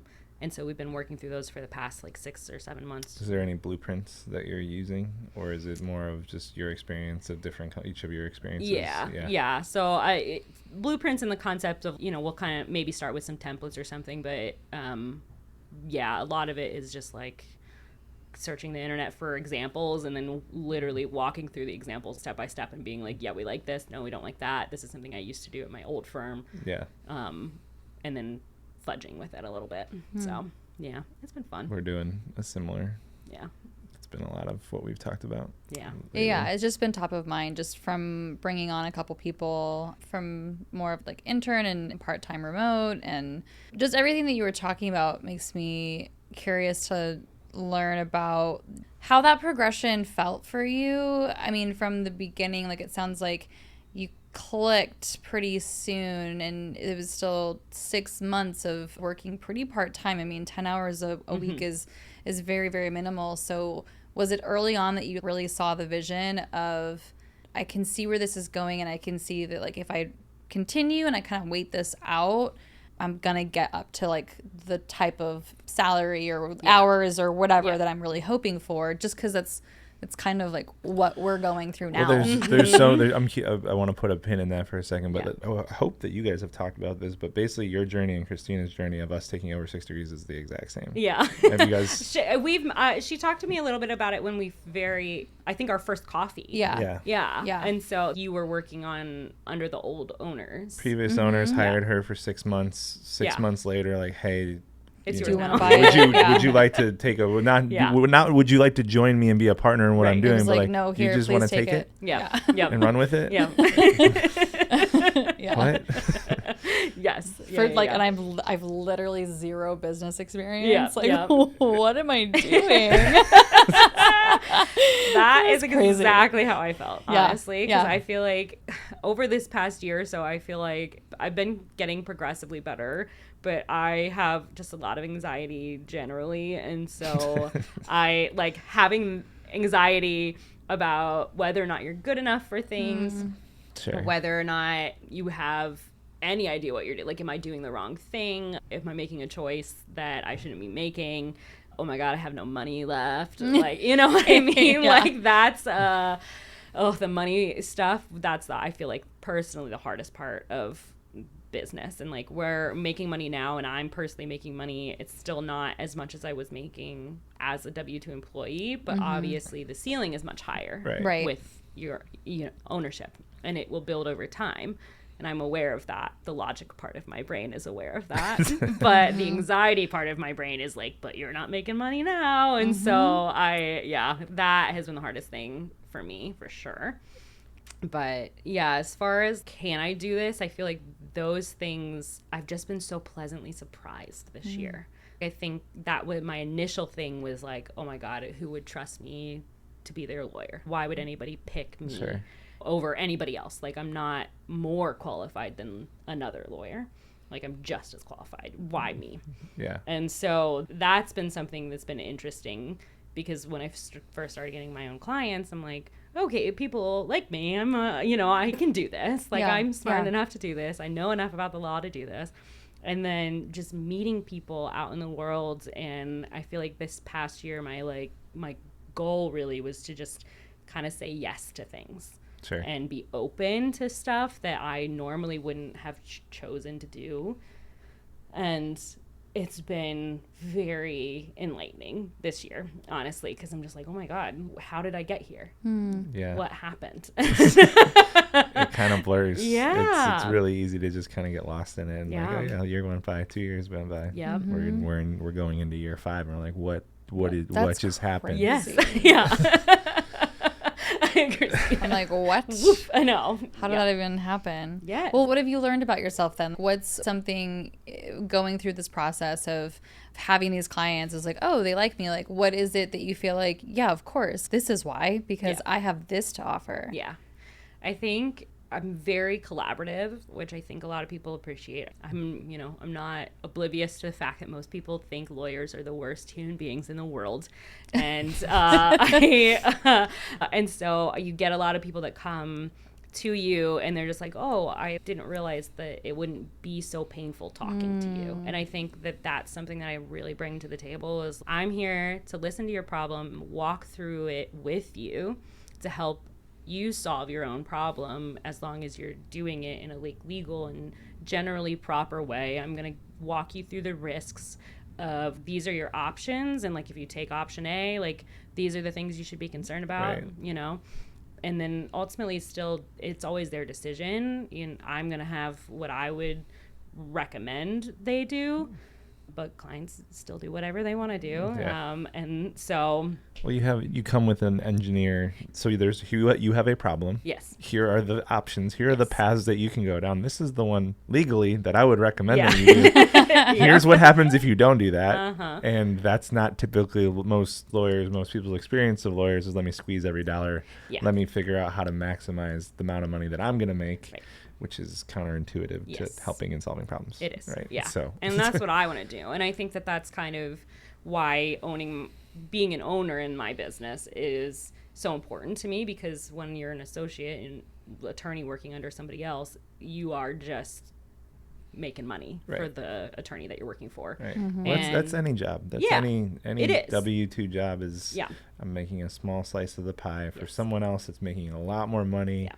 And so we've been working through those for the past 6 or 7 months. Is there any blueprints that you're using, or is it more of just your experience of each of your experiences? Yeah. So blueprints in the concept of, we'll kind of maybe start with some templates or something, but a lot of it is just like searching the internet for examples and then literally walking through the examples step by step and being like, yeah, we like this. No, we don't like that. This is something I used to do at my old firm. Yeah. And then fudging with it a little bit. So, it's been fun. We're doing a similar. Yeah. It's been a lot of what we've talked about. Yeah. Yeah, it's just been top of mind, just from bringing on a couple people from more of like intern and part-time remote, and just everything that you were talking about makes me curious to learn about how that progression felt for you. I mean, from the beginning, like, it sounds like you clicked pretty soon, and it was still 6 months of working pretty part-time. I mean, 10 hours a week is very, very minimal. So was it early on that you really saw the vision of, I can see where this is going, and I can see that, like, if I continue and I kind of wait this out, I'm going to get up to, like, the type of salary or hours or whatever that I'm really hoping for, just because it's kind of like what we're going through now. Well, I want to put a pin in that for a second, but I hope that you guys have talked about this, but basically your journey and Christina's journey of us taking over 6 Degrees is the exact same. Yeah. Have you guys... She talked to me a little bit about it when I think our first coffee. Yeah. And so you were working under the old owners. Previous owners hired her for 6 months. 6 months later, like, hey... It's yours now. Would you like to take over? Would you like to join me and be a partner in what I'm doing? It was like, no, here, you just want to take it? Yeah. And run with it? Yeah. What? Yes. And I've literally zero business experience. Yeah. What am I doing? That is exactly how I felt, honestly. Because I feel like over this past year or so, I feel like I've been getting progressively better, but I have just a lot of anxiety generally. And so I like having anxiety about whether or not you're good enough for things, whether or not you have any idea what you're doing. Like, am I doing the wrong thing? Am I making a choice that I shouldn't be making? Oh my God, I have no money left. Like, you know what I mean? Like, that's, the money stuff, I feel like personally the hardest part of business. And like, we're making money now and I'm personally making money. It's still not as much as I was making as a W-2 employee, but obviously the ceiling is much higher with your ownership, and it will build over time. And I'm aware of that. The logic part of my brain is aware of that. But the anxiety part of my brain is like, but you're not making money now. And so that has been the hardest thing for me, for sure. But yeah, as far as can I do this, I feel like those things, I've just been so pleasantly surprised this year. I think that was my initial thing was like, oh my God, who would trust me to be their lawyer? Why would anybody pick me over anybody else? Like, I'm not more qualified than another lawyer. Like, I'm just as qualified. Why me? Yeah. And so that's been something that's been interesting, because when I first started getting my own clients, I'm like, okay, people like me. I'm, I can do this. Like, I'm smart enough to do this. I know enough about the law to do this. And then just meeting people out in the world. And I feel like this past year, my goal really was to just kind of say yes to things. Sure. And be open to stuff that I normally wouldn't have chosen to do. And it's been very enlightening this year, honestly, because I'm just like, oh my God, how did I get here? Yeah. What happened? It kind of blurs. Yeah. It's really easy to just kind of get lost in it. And Yeah. like, oh yeah, year went by, 2 years went by. Yeah. We're going into year 5, and we're like, what just happened? Yes. Yeah. I agree. I'm like, what? I know. How did that even happen? Yeah. Well, what have you learned about yourself then? What's something going through this process of having these clients is like, oh, they like me. Like, what is it that you feel like, yeah, of course, this is why, because I have this to offer. Yeah. I think I'm very collaborative, which I think a lot of people appreciate. I'm not oblivious to the fact that most people think lawyers are the worst human beings in the world. And and so you get a lot of people that come to you and they're just like, oh, I didn't realize that it wouldn't be so painful talking to you. And I think that that's something that I really bring to the table is I'm here to listen to your problem, walk through it with you to help you solve your own problem, as long as you're doing it in a legal and generally proper way. I'm going to walk you through the risks of these are your options, and like if you take option A, like these are the things you should be concerned about, and then ultimately still it's always their decision, and I'm going to have what I would recommend they do, but clients still do whatever they want to do. And so, well, you come with an engineer, so you have a problem. Yes. Here are the options. Here are the paths that you can go down. This is the one legally that I would recommend that you do. Here's what happens if you don't do that. And that's not typically most people's experience of lawyers is let me squeeze every dollar. Let me figure out how to maximize the amount of money that I'm going to make. Right. Which is counterintuitive to helping and solving problems. It is, right? Yeah. So, and that's what I want to do. And I think that that's kind of why being an owner in my business is so important to me, because when you're an associate and attorney working under somebody else, you are just making money for the attorney that you're working for. Right. Well, that's any job. That's any W-2 job is I'm making a small slice of the pie. For someone else, it's making a lot more money. Yeah.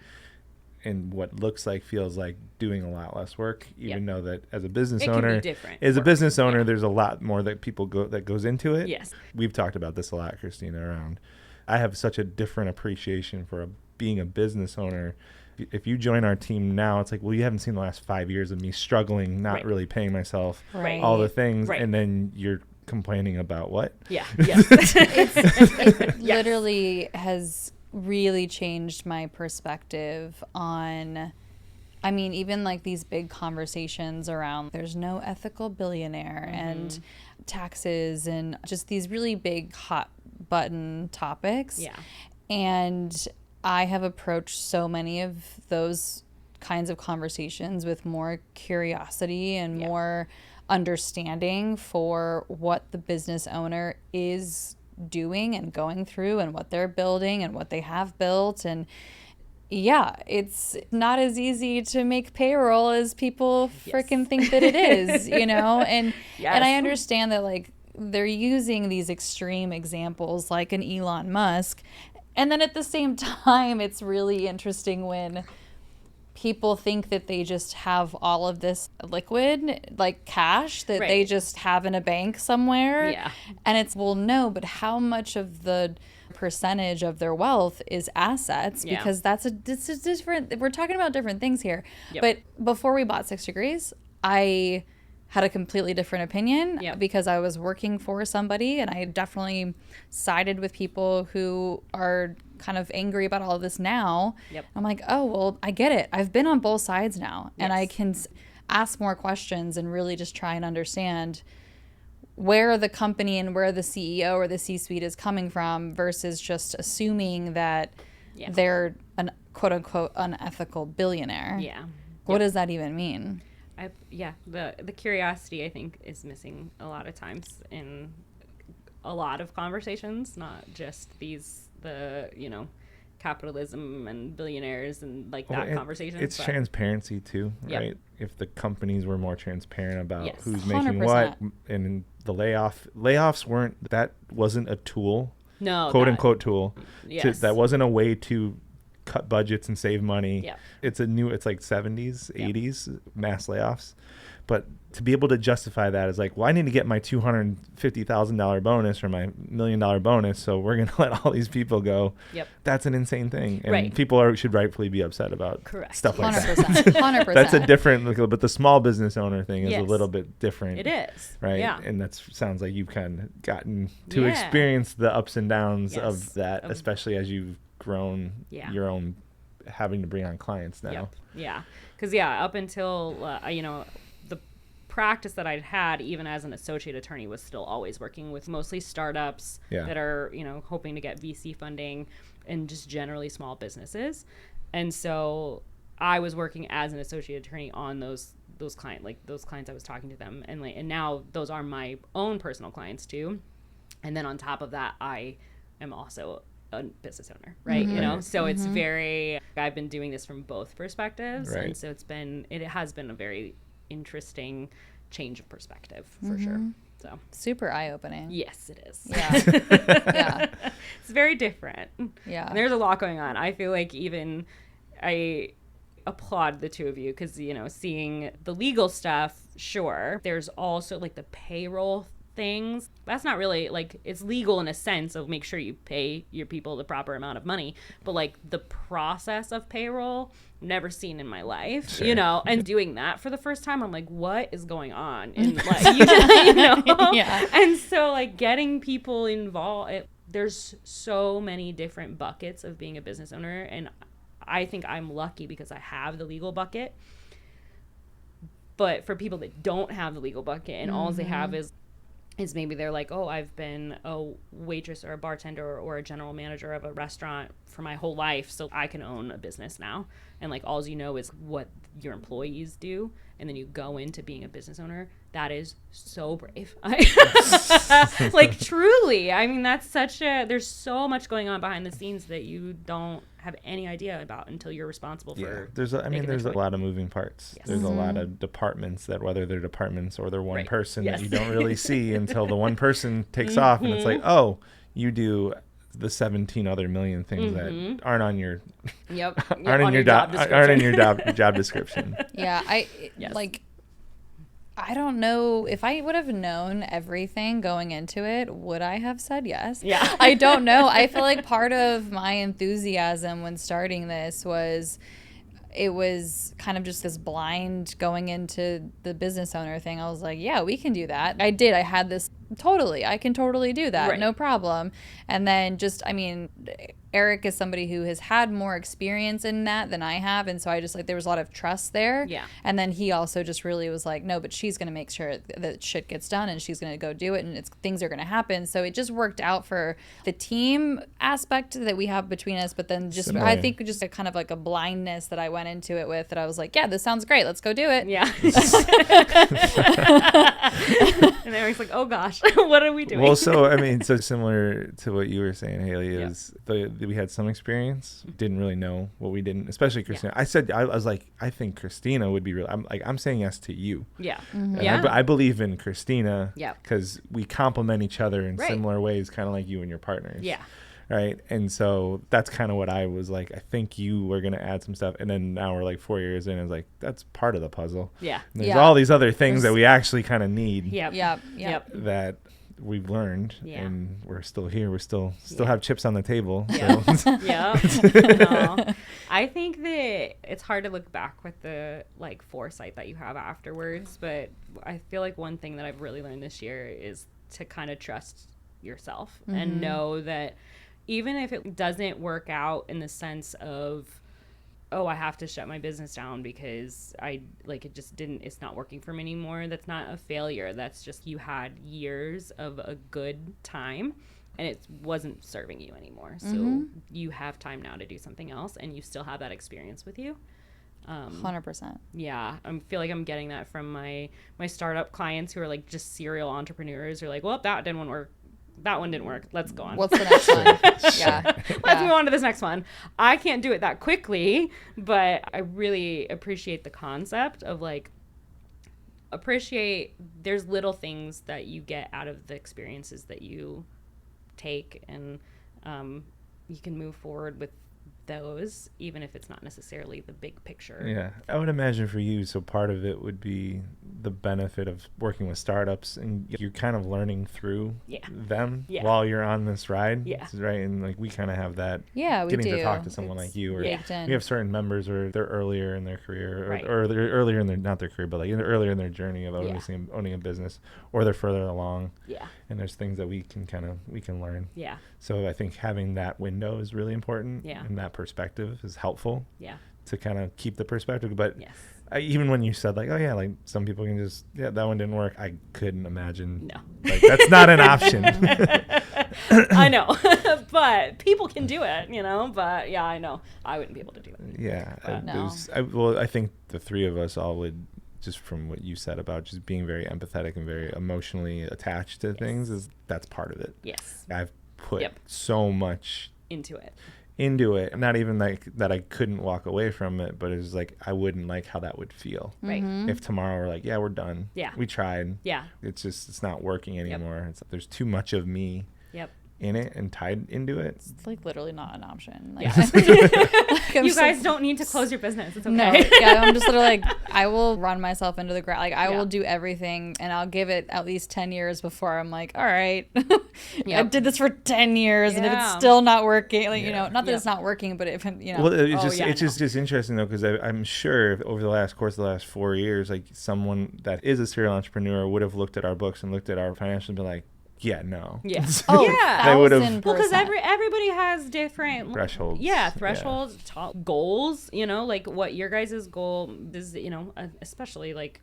And what looks like, feels like doing a lot less work, even though that as a business owner, there's a lot more that goes into it. Yes. We've talked about this a lot, Christina, around. I have such a different appreciation for being a business owner. If you join our team now, it's like, well, you haven't seen the last 5 years of me struggling, not really paying myself, all the things. Right. And then you're complaining about what? Yeah. Yes. it literally has really changed my perspective on, I mean, even like these big conversations around there's no ethical billionaire and taxes and just these really big hot button topics. Yeah. And I have approached so many of those kinds of conversations with more curiosity and more understanding for what the business owner is doing and going through and what they're building and what they have built. And it's not as easy to make payroll as people freaking think that it is, and and I understand that like they're using these extreme examples like an Elon Musk, and then at the same time it's really interesting when people think that they just have all of this liquid, like cash, that they just have in a bank somewhere. Yeah. And it's, well, no, but how much of the percentage of their wealth is assets? Because it's a different, we're talking about different things here. Yep. But before we bought 6 Degrees, I had a completely different opinion because I was working for somebody, and I definitely sided with people who are kind of angry about all of this now. Yep. I'm like, oh, well, I get it. I've been on both sides now, and I Yes. can ask more questions and really just try and understand where the company and where the CEO or the C-suite is coming from versus just assuming that Yeah. they're an quote-unquote unethical billionaire. Yeah. What does that even mean? The curiosity, I think, is missing a lot of times in a lot of conversations, not just capitalism and billionaires and like that conversation. It's transparency too, Yep. right? If the companies were more transparent about Yes. who's making what, 100%. and the layoffs wasn't a tool, No, quote unquote tool. Yes. That wasn't a way to cut budgets and save money. Yep. It's like 70s, Yep. 80s mass layoffs. But to be able to justify that is like, well, I need to get my $250,000 bonus or my $1 million bonus, so we're going to let all these people go. Yep. That's an insane thing. And Right. people should rightfully be upset about Correct. stuff like 100%. that. 100%. That's a different, but the small business owner thing is a Yes. little bit different. It is. Right? Yeah. And that sounds like you've kind of gotten to Yeah. experience the ups and downs Yes. of that, especially as you've grown Yeah. your own, having to bring on clients now. Yep. Yeah. Because, up until, the practice that I'd had, even as an associate attorney, was still always working with mostly startups Yeah. that are, hoping to get VC funding and just generally small businesses. And so I was working as an associate attorney on those clients I was talking to them. And now those are my own personal clients too. And then on top of that, I am also a business owner, right? Mm-hmm. So it's I've been doing this from both perspectives. Right. And so it has been a very interesting change of perspective for sure. So super eye-opening. yes, it is. Yeah. Yeah. It's very different. Yeah. And there's a lot going on. I feel like even I applaud the two of you because, seeing the legal stuff, sure. There's also like the payroll things. That's not really it's legal in a sense of make sure you pay your people the proper amount of money. But like the process of payroll, never seen in my life, Sure. and doing that for the first time, I'm like, what is going on? And like, Yeah. And so like getting people involved, there's so many different buckets of being a business owner. And I think I'm lucky because I have the legal bucket. But for people that don't have the legal bucket and all they have is maybe they're like, oh, I've been a waitress or a bartender or a general manager of a restaurant for my whole life, so I can own a business now. And like all you know is what your employees do, and then you go into being a business owner. That is so brave. Like truly, I mean, there's so much going on behind the scenes that you don't have any idea about until you're responsible for. There's a lot of moving parts. Yes. There's a lot of departments that, whether they're departments or they're one Right. person Yes. that you don't really see until the one person takes off, and it's like, oh, you do the 17 other million things that aren't on your Yep. aren't in your job description. Yeah, Yes. I don't know if I would have known everything going into it, would I have said yes? Yeah. I don't know. I feel like part of my enthusiasm when starting this was it was kind of just this blind going into the business owner thing. I was like, yeah, we can do that. I did. I had this I can totally do that. Right. No problem. And then Eric is somebody who has had more experience in that than I have. And so I just there was a lot of trust there. Yeah. And then he also just really was like, no, but she's going to make sure that shit gets done and she's going to go do it and things are going to happen. So it just worked out for the team aspect that we have between us. But then Similar. I think just a kind of like a blindness that I went into it with that I was like, yeah, this sounds great. Let's go do it. Yeah. And Eric's like, oh gosh, what are we doing? Well, so similar to what you were saying, Haley, is we had some experience, didn't really know what we didn't, especially Christina. I was like, I think Christina would be real. I'm saying yes to you. Yeah. Mm-hmm. And I believe in Christina. Yeah. Because we complement each other in Right. similar ways, kind of like you and your partners. Yeah. Right. And so that's kind of what I was like. I think you were going to add some stuff. And then now we're like 4 years in. I was like, that's part of the puzzle. Yeah. And there's Yeah. all these other things that we actually kind of need Yep. Yep. that we've learned. Yeah. And we're still here. We're still have chips on the table. Yeah. So. Yeah. No. I think that it's hard to look back with the foresight that you have afterwards, but I feel like one thing that I've really learned this year is to kind of trust yourself and know that even if it doesn't work out in the sense of, oh, I have to shut my business down because it's not working for me anymore. That's not a failure. That's just you had years of a good time and it wasn't serving you anymore. So you have time now to do something else and you still have that experience with you. 100%. Yeah, I feel like I'm getting that from my startup clients who are like just serial entrepreneurs who are like, well, that didn't work. That one didn't work. Let's go on. What's the next one? Yeah. Let's move on to this next one. I can't do it that quickly, but I really appreciate the concept of like, there's little things that you get out of the experiences that you take, and you can move forward with those, even if it's not necessarily the big picture. Yeah, I would imagine for you, so part of it would be the benefit of working with startups, and you're kind of learning through them while you're on this ride. Yeah. Right, and like we kind of have that. Yeah, we getting do. to talk to someone like you, or we have certain members where they're earlier in their career, or they're earlier in their, not their career, but like earlier in their journey of owning a business, or they're further along. Yeah. And there's things that we can learn. Yeah. So I think having that window is really important. Yeah. And that perspective is helpful. Yeah. To kind of keep the perspective. But yes. Even when you said like, oh yeah, like some people can just, that one didn't work. I couldn't imagine. No. Like that's not an option. I know. But people can do it, but yeah, I know. I wouldn't be able to do it. Yeah. No. I think the three of us all would, just from what you said about just being very empathetic and very emotionally attached to things, that's part of it. Yes. I've put so much into it. Not even like that I couldn't walk away from it, but it was like I wouldn't like how that would feel. Right. If tomorrow we're like, yeah, we're done. Yeah. We tried. Yeah. It's not working anymore. There's too much of me in it and tied into it. It's like literally not an option. Like, you guys don't need to close your business. It's okay. No, I'm just literally like, I will run myself into the ground. Like I will do everything, and I'll give it at least 10 years before I'm like, all right, I did this for 10 years, and if it's still not working, like not that it's not working, but if Well, it's just interesting though, because I'm sure over the course of the last 4 years, like someone that is a serial entrepreneur would have looked at our books and looked at our financials and been like, yeah, no. Yeah. They would have. Well, because everybody has different thresholds. Yeah, thresholds, goals. Like what your guys' goal is. Especially like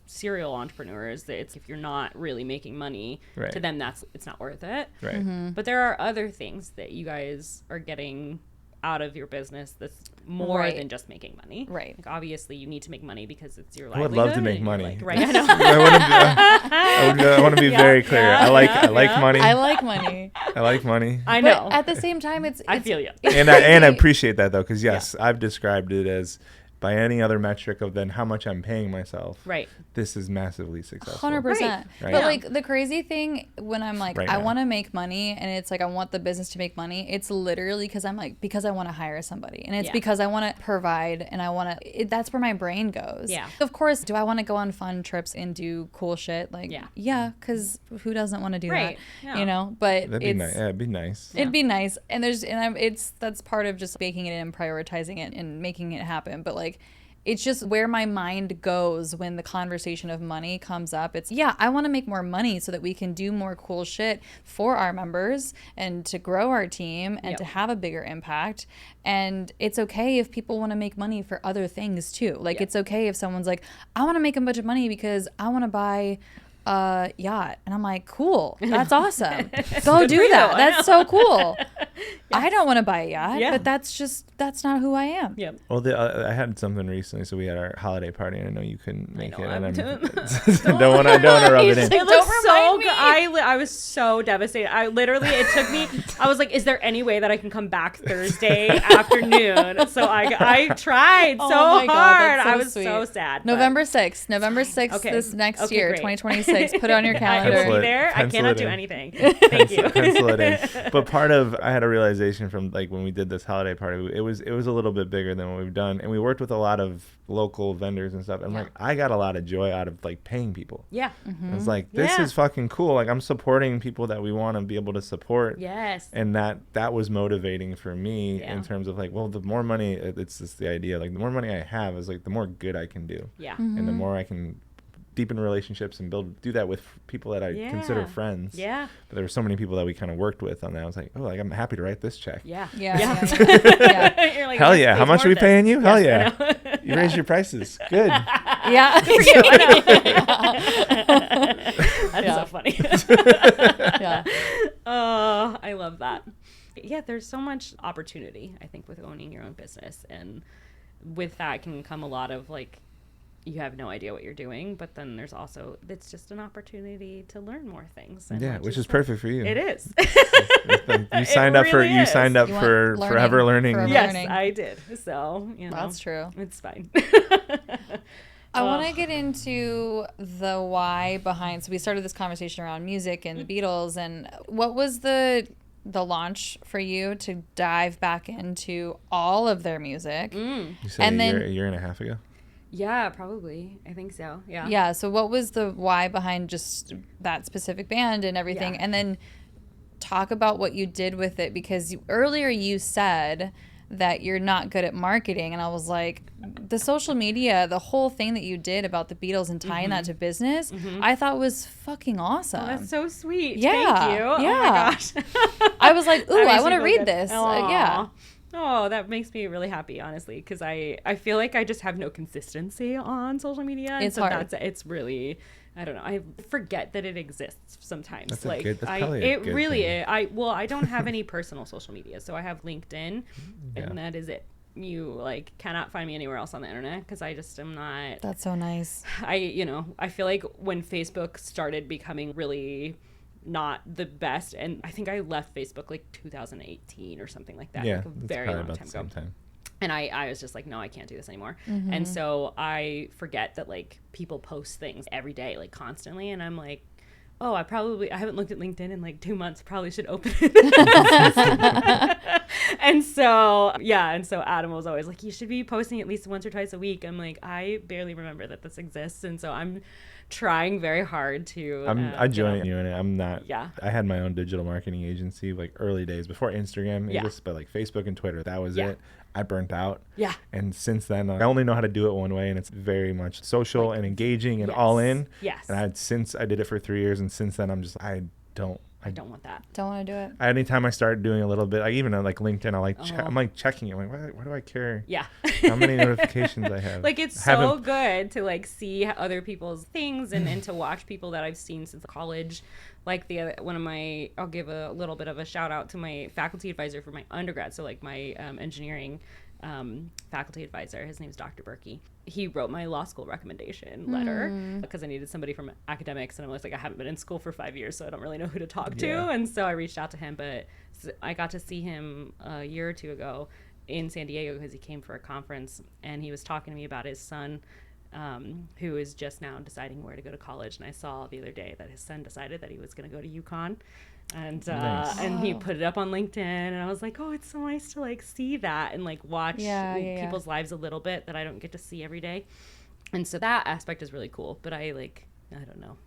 serial entrepreneurs. It's if you're not really making money to them, it's not worth it. Right. Mm-hmm. But there are other things that you guys are getting out of your business that's more than just making money. Right. Like obviously you need to make money because it's your I livelihood. would love to make money. Like, right. I know. I want to be very clear. I like money. I like money. I like money. I know. But at the same time, I feel you. And I appreciate that though, because I've described it as, by any other metric of then how much I'm paying myself, right, this is massively successful. 100%. Right. But like the crazy thing when I'm like, I want to make money, and it's like I want the business to make money, it's literally because I'm like, because I want to hire somebody, and it's because I want to provide, and I want to, that's where my brain goes. Yeah. Of course, do I want to go on fun trips and do cool shit? Like, yeah, because who doesn't want to do that? Yeah. But that'd be nice. Yeah, it'd be nice. It'd be nice. And that's part of just making it and prioritizing it and making it happen. But like, it's just where my mind goes when the conversation of money comes up. It's, I want to make more money so that we can do more cool shit for our members and to grow our team and to have a bigger impact. And it's okay if people want to make money for other things too. Like, it's okay if someone's like, I want to make a bunch of money because I want to buy yacht, and I'm like, cool, that's awesome. Go do that. That's so cool. I don't want to buy a yacht, but that's not who I am. Yep. Well, I had something recently, so we had our holiday party, and I know you couldn't make it, and I don't want to rub it in. It looks so good. I was so devastated. It took me, I was like, is there any way that I can come back Thursday afternoon? So I tried so hard. I was sweet. So sad. November 6th, this next year, great. 2026. Put it on your calendar. I will be there. I cannot do anything. Thank you. Pencil it in. But I had a realization from like when we did this holiday party, it was a little bit bigger than what we've done, and we worked with a lot of local vendors and stuff. And like I got a lot of joy out of like paying people. Yeah. Mm-hmm. It's like, this is fucking cool. Like I'm supporting people that we want to be able to support. Yes. And that was motivating for me in terms of like, well, the more money, it's just the idea, like the more money I have is like the more good I can do. Yeah. And the more I can deepen relationships and do that with people that I consider friends. Yeah. But there were so many people that we kind of worked with on that. I was like, oh, like I'm happy to write this check. Yeah. Yeah. Like, Hell yeah. How much are we paying you? Hell Yes, yeah. You raised your prices. Good. Yeah. Good for you. I know. That's so funny. Yeah. Oh, I love that. Yeah, there's so much opportunity, I think, with owning your own business. And with that can come a lot of like, you have no idea what you're doing, but then there's also, it's just an opportunity to learn more things. And Yeah, which is perfect for you. It is. You signed up really is. for forever learning. Yes, I did. So, That's true. It's fine. I want to get into the why behind. So we started this conversation around music and the Beatles, and what was the launch for you to dive back into all of their music? You said a year and a half ago? Yeah, probably. I think so. Yeah. Yeah. So what was the why behind just that specific band and everything? Yeah. And then talk about what you did with it, because earlier you said that you're not good at marketing, and I was like, the social media, the whole thing that you did about the Beatles and tying that to business, I thought was fucking awesome. Oh, that's so sweet. Yeah. Thank you. Yeah. Oh my gosh. I was like, ooh, I want to to read this. Yeah. Oh, that makes me really happy, honestly, because I feel like I just have no consistency on social media. And It's so hard. It's really, I don't know. I forget that it exists sometimes. That's like probably a it good really thing. is. I don't have any personal social media, so I have LinkedIn, and that is it. You like cannot find me anywhere else on the internet because I just am not. That's so nice. I feel like when Facebook started becoming really not the best, and I think I left Facebook like 2018 or something like that. Yeah, like a very long time ago. And I was just like, no, I can't do this anymore. And so I forget that like people post things every day, like constantly, and I'm like, oh, I haven't looked at LinkedIn in like 2 months. Probably should open it. And so Adam was always like, you should be posting at least once or twice a week. I'm like, I barely remember that this exists. And so I'm trying very hard to. I joined you in it. I'm not. Yeah. I had my own digital marketing agency like early days before Instagram. But like Facebook and Twitter, that was it. I burnt out. Yeah. And since then, I only know how to do it one way, and it's very much social and engaging and all in. Yes. And I did it for 3 years, and since then, I don't want that. Don't want to do it. Anytime I start doing a little bit, like even on like LinkedIn, I'm like checking it. I'm like, why do I care? Yeah. How many notifications I have? Like it's so good to like see other people's things and to watch people that I've seen since college. Like I'll give a little bit of a shout out to my faculty advisor for my undergrad. So like my engineering faculty advisor, his name is Dr. Berkey. He wrote my law school recommendation letter because I needed somebody from academics, and I was like, I haven't been in school for 5 years, so I don't really know who to talk to. And so I reached out to him, but I got to see him a year or two ago in San Diego because he came for a conference, and he was talking to me about his son, who is just now deciding where to go to college. And I saw the other day that his son decided that he was going to go to UConn. And nice. And he put it up on LinkedIn, and I was like, oh, it's so nice to like see that and like watch people's lives a little bit that I don't get to see every day. And so that aspect is really cool. But I don't know.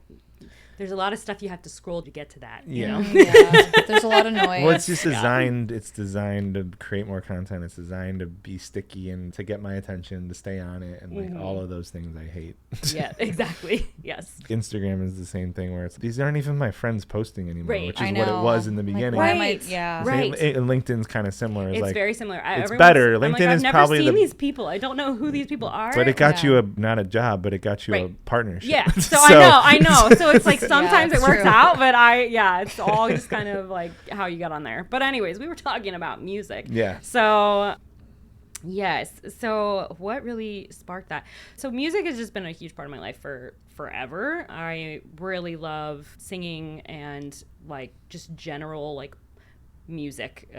There's a lot of stuff you have to scroll to get to that. You know? Yeah. There's a lot of noise. Well, it's just designed. It's designed to create more content. It's designed to be sticky and to get my attention, to stay on it, and like all of those things I hate. Yeah, exactly. Yes. Instagram is the same thing where these aren't even my friends posting anymore, Right. which is what it was in the beginning. Right. Right. And LinkedIn's kind of similar. It's like, very similar. It's better. I'm LinkedIn like, is I've probably never seen these people. I don't know who these people are. But it got you not a job, but it got you a partnership. Yeah. So I know. So it's like sometimes it works out, but it's all just kind of like how you got on there. But anyways, we were talking about music. Yeah. So yes. So what really sparked that? So music has just been a huge part of my life for forever. I really love singing and like just general like music,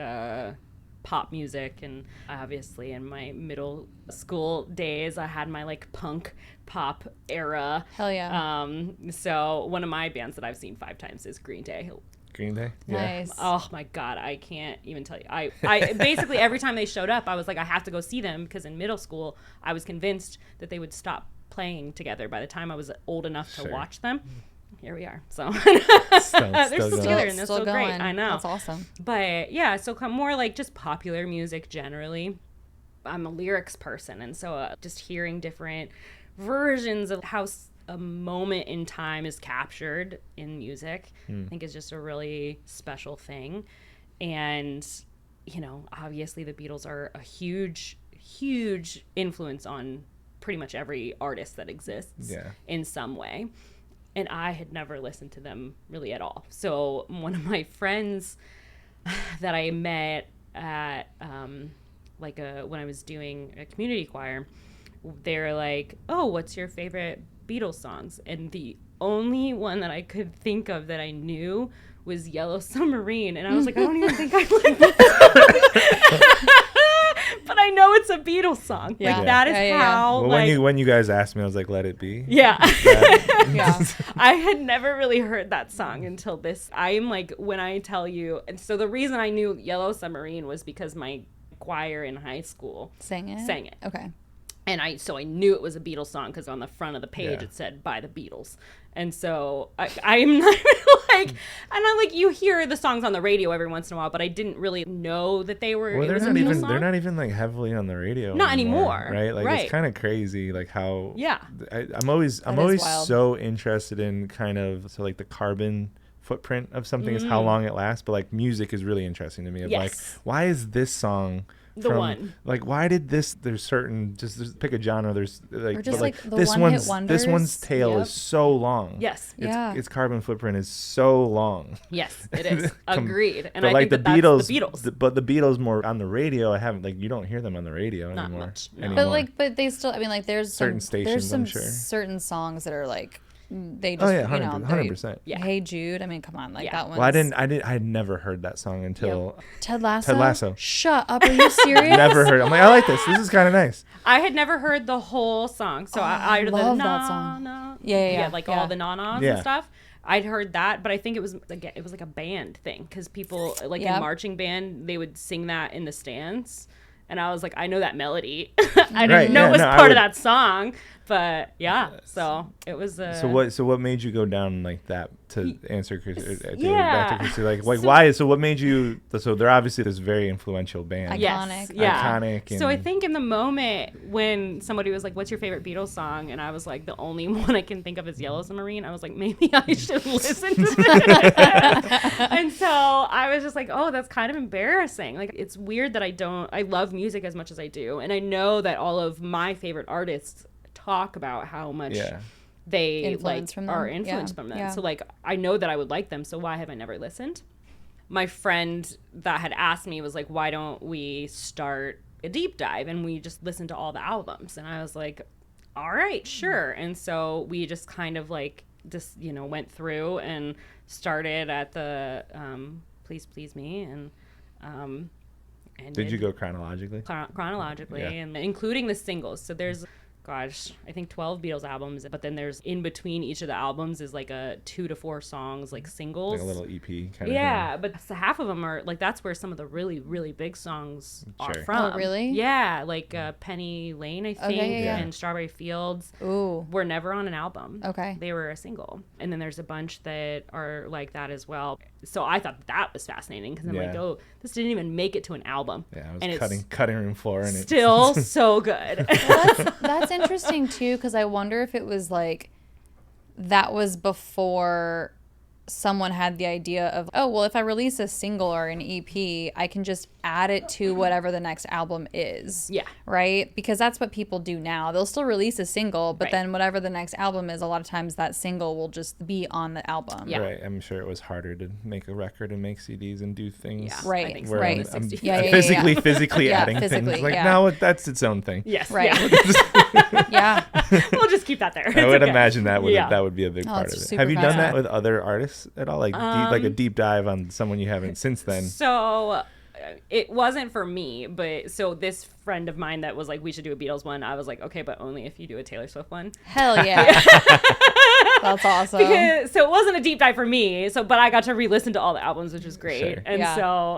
pop music. And obviously in my middle school days, I had my like punk pop era. Hell yeah. So one of my bands that I've seen 5 times is Green Day. Green Day? Nice. Oh my God, I can't even tell you. I basically every time they showed up, I was like, I have to go see them, because in middle school, I was convinced that they would stop playing together by the time I was old enough to watch them. Here we are. So they're still together, and they're still great. I know. That's awesome. But yeah, so more like just popular music generally. I'm a lyrics person, and so just hearing different versions of how a moment in time is captured in music, I think is just a really special thing. And, you know, obviously the Beatles are a huge, huge influence on pretty much every artist that exists in some way. And I had never listened to them really at all. So one of my friends that I met at when I was doing a community choir, they're like, oh, what's your favorite Beatles songs? And the only one that I could think of that I knew was Yellow Submarine. And I was like, I don't even think I like that. But I know it's a Beatles song. Yeah. Like, that is how. Well, like, when you guys asked me, I was like, let it be. Yeah. Yeah. I had never really heard that song until this. I'm like, when I tell you, and so the reason I knew Yellow Submarine was because my choir in high school Sang it? Okay. and I knew it was a Beatles song because on the front of the page it said by the Beatles. And so I'm not like, and I'm like, you hear the songs on the radio every once in a while, but I didn't really know that they were. Well, it was a Beatles song. They're not even like heavily on the radio. Not anymore, right? Like right. It's kind of crazy, like how. Yeah. I'm always wild. so interested in kind of the carbon footprint of something is how long it lasts, but like music is really interesting to me. Of like, why is this song the one? Like, why did this? There's certain just pick a genre. There's like, Or just but, like the this one-hit this wonders. one's tail is so long. Yes. Its carbon footprint is so long. Yes, it is. Agreed. And but I like think the that's Beatles, the Beatles. but the Beatles more on the radio. I haven't you don't hear them on the radio Not anymore. much, no. anymore. But they still, I mean, like there's Certain stations, I'm sure. certain songs that are like, they just, Oh yeah, 100%. Yeah. Hey Jude, I mean, come on, like that one. Well, I had never heard that song until Ted Lasso. Ted Lasso. Shut up! Are you serious? Never heard. I'm like, I like this. This is kind of nice. I had never heard the whole song, so I heard love the that song. Yeah, like yeah. all the na-nas Yeah. and stuff. I'd heard that, but I think it was like a band thing because people like in marching band they would sing that in the stands, and I was like, I know that melody. I didn't know it was part of that song, but yeah. So it was. So what made you go down like that to answer Chris? Yeah. Back to Chrissy, like why? So what made you? So they're obviously this very influential band. Iconic. Yeah. Iconic. So I think in the moment when somebody was like, "What's your favorite Beatles song?" and I was like, the only one I can think of is Yellow Submarine. I was like, maybe I should listen to this. And so I was just like, oh, that's kind of embarrassing. Like it's weird that I love music as much as I do, and I know that all of my favorite artists talk about how much they Influence from them. are influenced from them. Yeah. So like I know that I would like them, so why have I never listened? My friend that had asked me was like, why don't we start a deep dive and we just listen to all the albums? And I was like, all right, sure. And so we just kind of like just went through and started at the Please Please Me and did you go chronologically? Chronologically, Yeah. and including the singles. So there's, I think 12 Beatles albums, but then there's in between each of the albums is like a 2 to 4 songs, like singles. Like a little EP kind of thing. Yeah, but so half of them are like, that's where some of the really, really big songs are Sure. from. Oh, really? Yeah, like Penny Lane, I think, yeah. and Strawberry Fields Ooh. were never on an album. Okay. They were a single. And then there's a bunch that are like that as well. So I thought that was fascinating because I'm like, oh, this didn't even make it to an album. Yeah, I was and cutting room floor and still so good. Well, that's interesting too, because I wonder if it was like that was before someone had the idea of, oh, well, if I release a single or an EP, I can just add it to whatever the next album is. Yeah. Right? Because that's what people do now. They'll still release a single, but Right. then whatever the next album is, a lot of times that single will just be on the album. Yeah. Right. I'm sure it was harder to make a record and make CDs and do things. Yeah. Right. I think Where Right. I'm Yeah. physically Yeah, adding physically, things. Like yeah. now that's its own thing. Yes. Right. Yeah. Yeah. We'll just keep that there. I would okay. imagine that would Yeah. that would be a big Oh, part it's of it. super Have you done that fascinating. with other artists at all? Like like a deep dive on someone you haven't since then? So it wasn't for me, but so this friend of mine that was like, we should do a Beatles one. I was like, okay, but only if you do a Taylor Swift one. Hell yeah. That's awesome. So it wasn't a deep dive for me. So, but I got to re-listen to all the albums, which was great. Sure. And Yeah.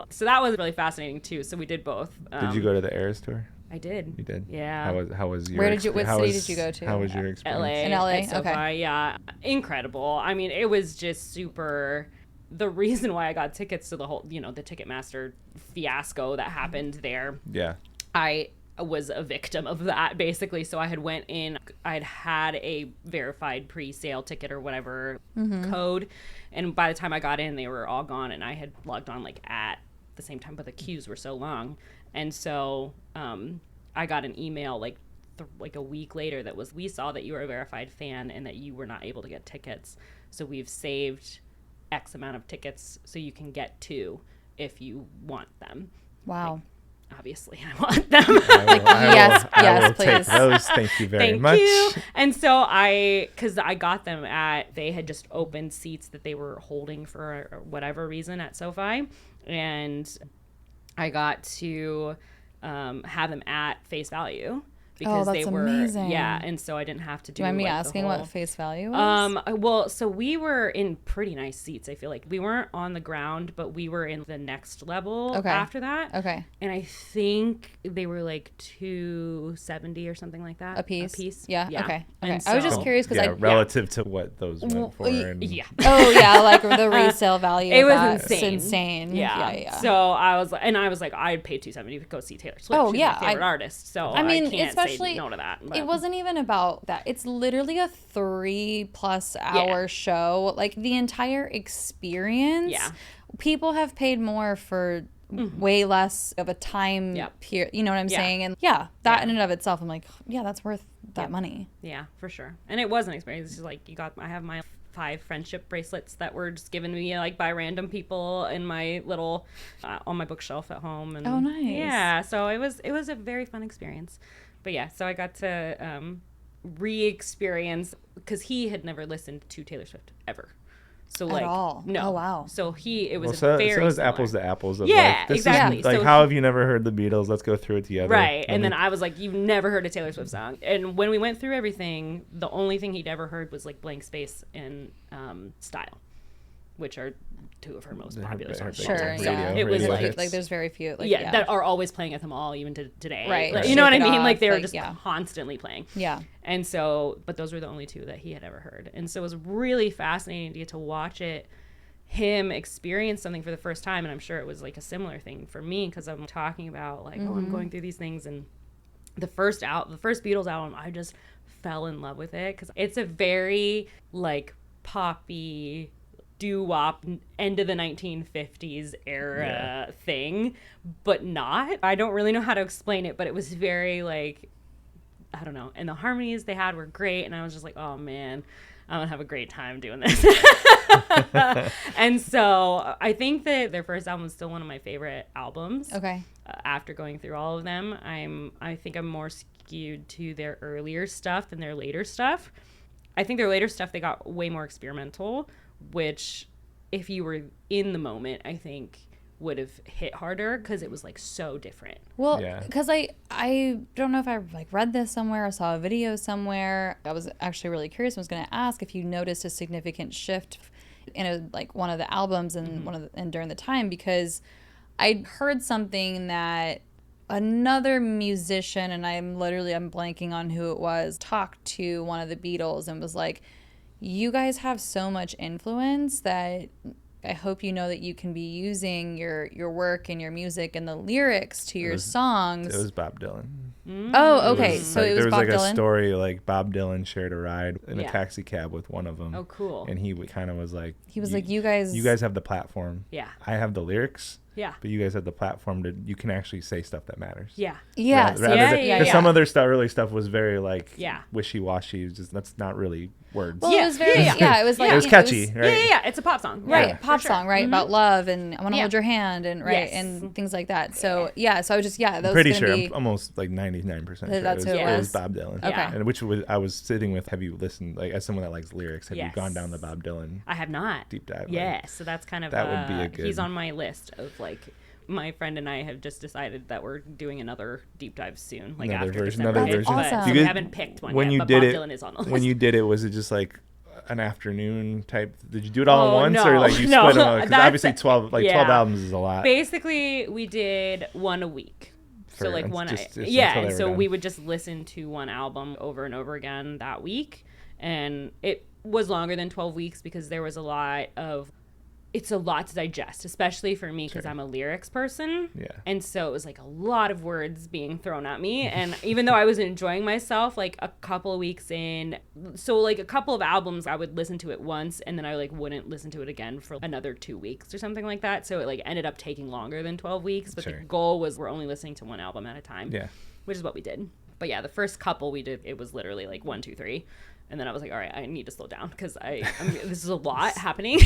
so that was really fascinating too. So we did both. Did you go to the Eras tour? I did. You did. Yeah. How was your? Where did you- what how city was- did you go to? How was your experience? LA. In LA? at SoFi, Okay. Yeah. Incredible. I mean, it was just super. The reason why I got tickets to the whole, the Ticketmaster fiasco that happened there, Yeah. I was a victim of that, basically. So I had went in, I'd had a verified pre-sale ticket or whatever code, and by the time I got in, they were all gone, and I had logged on like at the same time, but the queues were so long. And so I got an email like a week later that was, we saw that you were a verified fan and that you were not able to get tickets, so we've saved X amount of tickets so you can get 2 if you want them. Wow. Like, obviously I want them. I will please. take those. Thank you very Thank much. you. And so because I got them they had just opened seats that they were holding for whatever reason at SoFi, and I got to have them at face value. Because that's they were amazing. Yeah, and so I didn't have to do. Do you mind me like, asking what face value was? Well, so we were in pretty nice seats. I feel like we weren't on the ground, but we were in the next level after that. Okay. And I think they were like $270 or something like that A piece. Yeah. Okay. And I was just curious because relative to what those went for. yeah. Oh yeah, like the resale value. It of was that. insane. It's insane. Yeah. So I was like, I'd pay $270 to go see Taylor Swift. Oh, She's yeah, my favorite artist. So I mean, I can't especially say no to that. But. It wasn't even about that. It's literally a 3+ hour show. Like the entire experience. Yeah. People have paid more for way less of a time period. You know what I'm saying? And that in and of itself, I'm like, yeah, that's worth that money. Yeah, for sure. And it was an experience. It's just like I have my 5 friendship bracelets that were just given to me like by random people in my little on my bookshelf at home. And oh, nice. Yeah, so it was a very fun experience. But yeah, so I got to re-experience, because he had never listened to Taylor Swift ever. So At all? No. Oh, wow. So it was so very it was similar. apples to apples. Of Exactly. Is, like, so how have you never heard the Beatles? Let's go through it together. Right. And then I was like, you've never heard a Taylor Swift song. And when we went through everything, the only thing he'd ever heard was like Blank Space and Style, which are 2 of her most popular songs. Sure. So Yeah. it was like there's very few. Like, that are always playing at the mall even to today. Right. Like, you know what I mean? Off, Like they were like, just constantly playing. Yeah. And so, but those were the only 2 that he had ever heard. And so it was really fascinating to get to watch him experience something for the first time. And I'm sure it was like a similar thing for me, because I'm talking about like, I'm going through these things. And the first Beatles album, I just fell in love with it, because it's a very like poppy doo-wop end of the 1950s era thing, but not. I don't really know how to explain it, but it was very like, I don't know. And the harmonies they had were great, and I was just like, oh man, I'm gonna have a great time doing this. And so I think that their first album is still one of my favorite albums. Okay. After going through all of them, I think I'm more skewed to their earlier stuff than their later stuff. I think their later stuff, they got way more experimental, which if you were in the moment, I think would have hit harder, because it was like so different. Well, because I don't know if I like read this somewhere or saw a video somewhere. I was actually really curious. I was going to ask if you noticed a significant shift in one of the albums and and during the time, because I heard something that another musician, and I'm blanking on who it was, talked to one of the Beatles and was like, you guys have so much influence that I hope you know that you can be using your work and your music and the lyrics to your songs. It was Bob Dylan. Oh, okay. So like, it was there was Bob like Dylan? a story like Bob Dylan shared a ride in a taxi cab with one of them. Oh, cool. And he kind of was like, he was like, you guys have the platform. Yeah. I have the lyrics. Yeah. But you guys have the platform you can actually say stuff that matters. Yeah. Yeah. Because some other early stuff was very like wishy-washy. Just that's not really words. Well, it was very it was like it was catchy, right? Yeah, it's a pop song. Right, pop song, right? About love and I want to hold your hand and and things like that. So so I was just I'm pretty sure, I'm almost like 99% sure that's who it was Bob Dylan. Okay. And which was I was sitting with, have you listened, like as someone that likes lyrics, have you gone down the Bob Dylan? I have not. Deep dive. Yes, so that's kind of that would be a good. He's on my list of like. My friend and I have just decided that we're doing another deep dive soon, like another after version. December. Another version. Awesome. So we haven't picked one when yet, you but did Bob it, Dylan is on the list. When you did it, was it just like an afternoon type? Did you do it all at once, no, or like you no, split them? Because obviously 12 albums is a lot. Basically, we did one a week. So like one, and so we would just listen to one album over and over again that week, and it was longer than 12 weeks because there was a lot of it's a lot to digest, especially for me because I'm a lyrics person. Yeah. And so it was like a lot of words being thrown at me. And even though I was enjoying myself, like a couple of weeks in, so like a couple of albums, I would listen to it once and then I like wouldn't listen to it again for another 2 weeks or something like that. So it like ended up taking longer than 12 weeks. But the goal was we're only listening to one album at a time, which is what we did. But yeah, the first couple we did, it was literally like 1, 2, 3. And then I was like, all right, I need to slow down because this is a lot happening.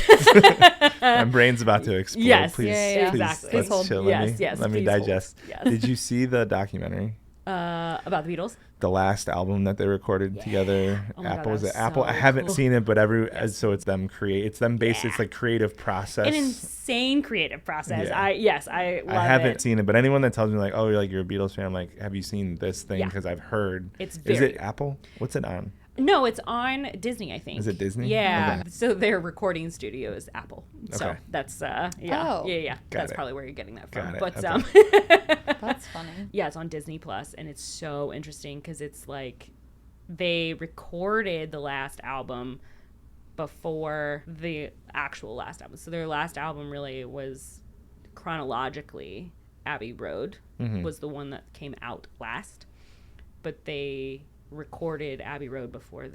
My brain's about to explode. Yes, please, exactly. Let's chill. Let me digest. Yes. Did you see the documentary? About the Beatles? The last album that they recorded together. Oh my Apple, God, was it that's Apple? so I haven't cool. seen it, but so it's them it's them based. It's like creative process. An insane creative process. Yeah. I love I haven't it. seen it, but anyone that tells me like, oh, you're a Beatles fan, I'm like, have you seen this thing? Yeah. Because I've heard. It's Is it Apple? What's it on? No, it's on Disney, I think. Is it Disney? Yeah. Okay. So their recording studio is Apple. So Okay. that's Oh. yeah. That's it. probably where you're getting that from. Got it. But Okay. That's funny. yeah, it's on Disney Plus, and it's so interesting because it's like they recorded the last album before the actual last album. So their last album really was chronologically Abbey Road was the one that came out last, but they recorded Abbey Road before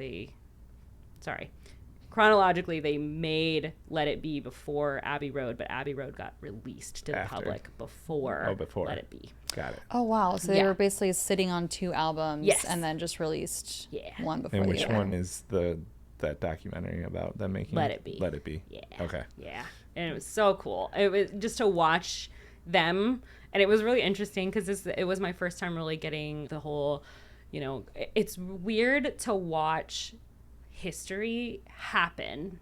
chronologically they made Let It Be before Abbey Road, but Abbey Road got released to the public before Let It Be. Got it. Oh, wow. So they were basically sitting on 2 albums and then just released one before And the which other. one is that documentary about them making Let It Be? Let It Be. Yeah. Okay. Yeah. And it was so cool. It was just to watch them, and it was really interesting because it was my first time really getting the whole, it's weird to watch history happen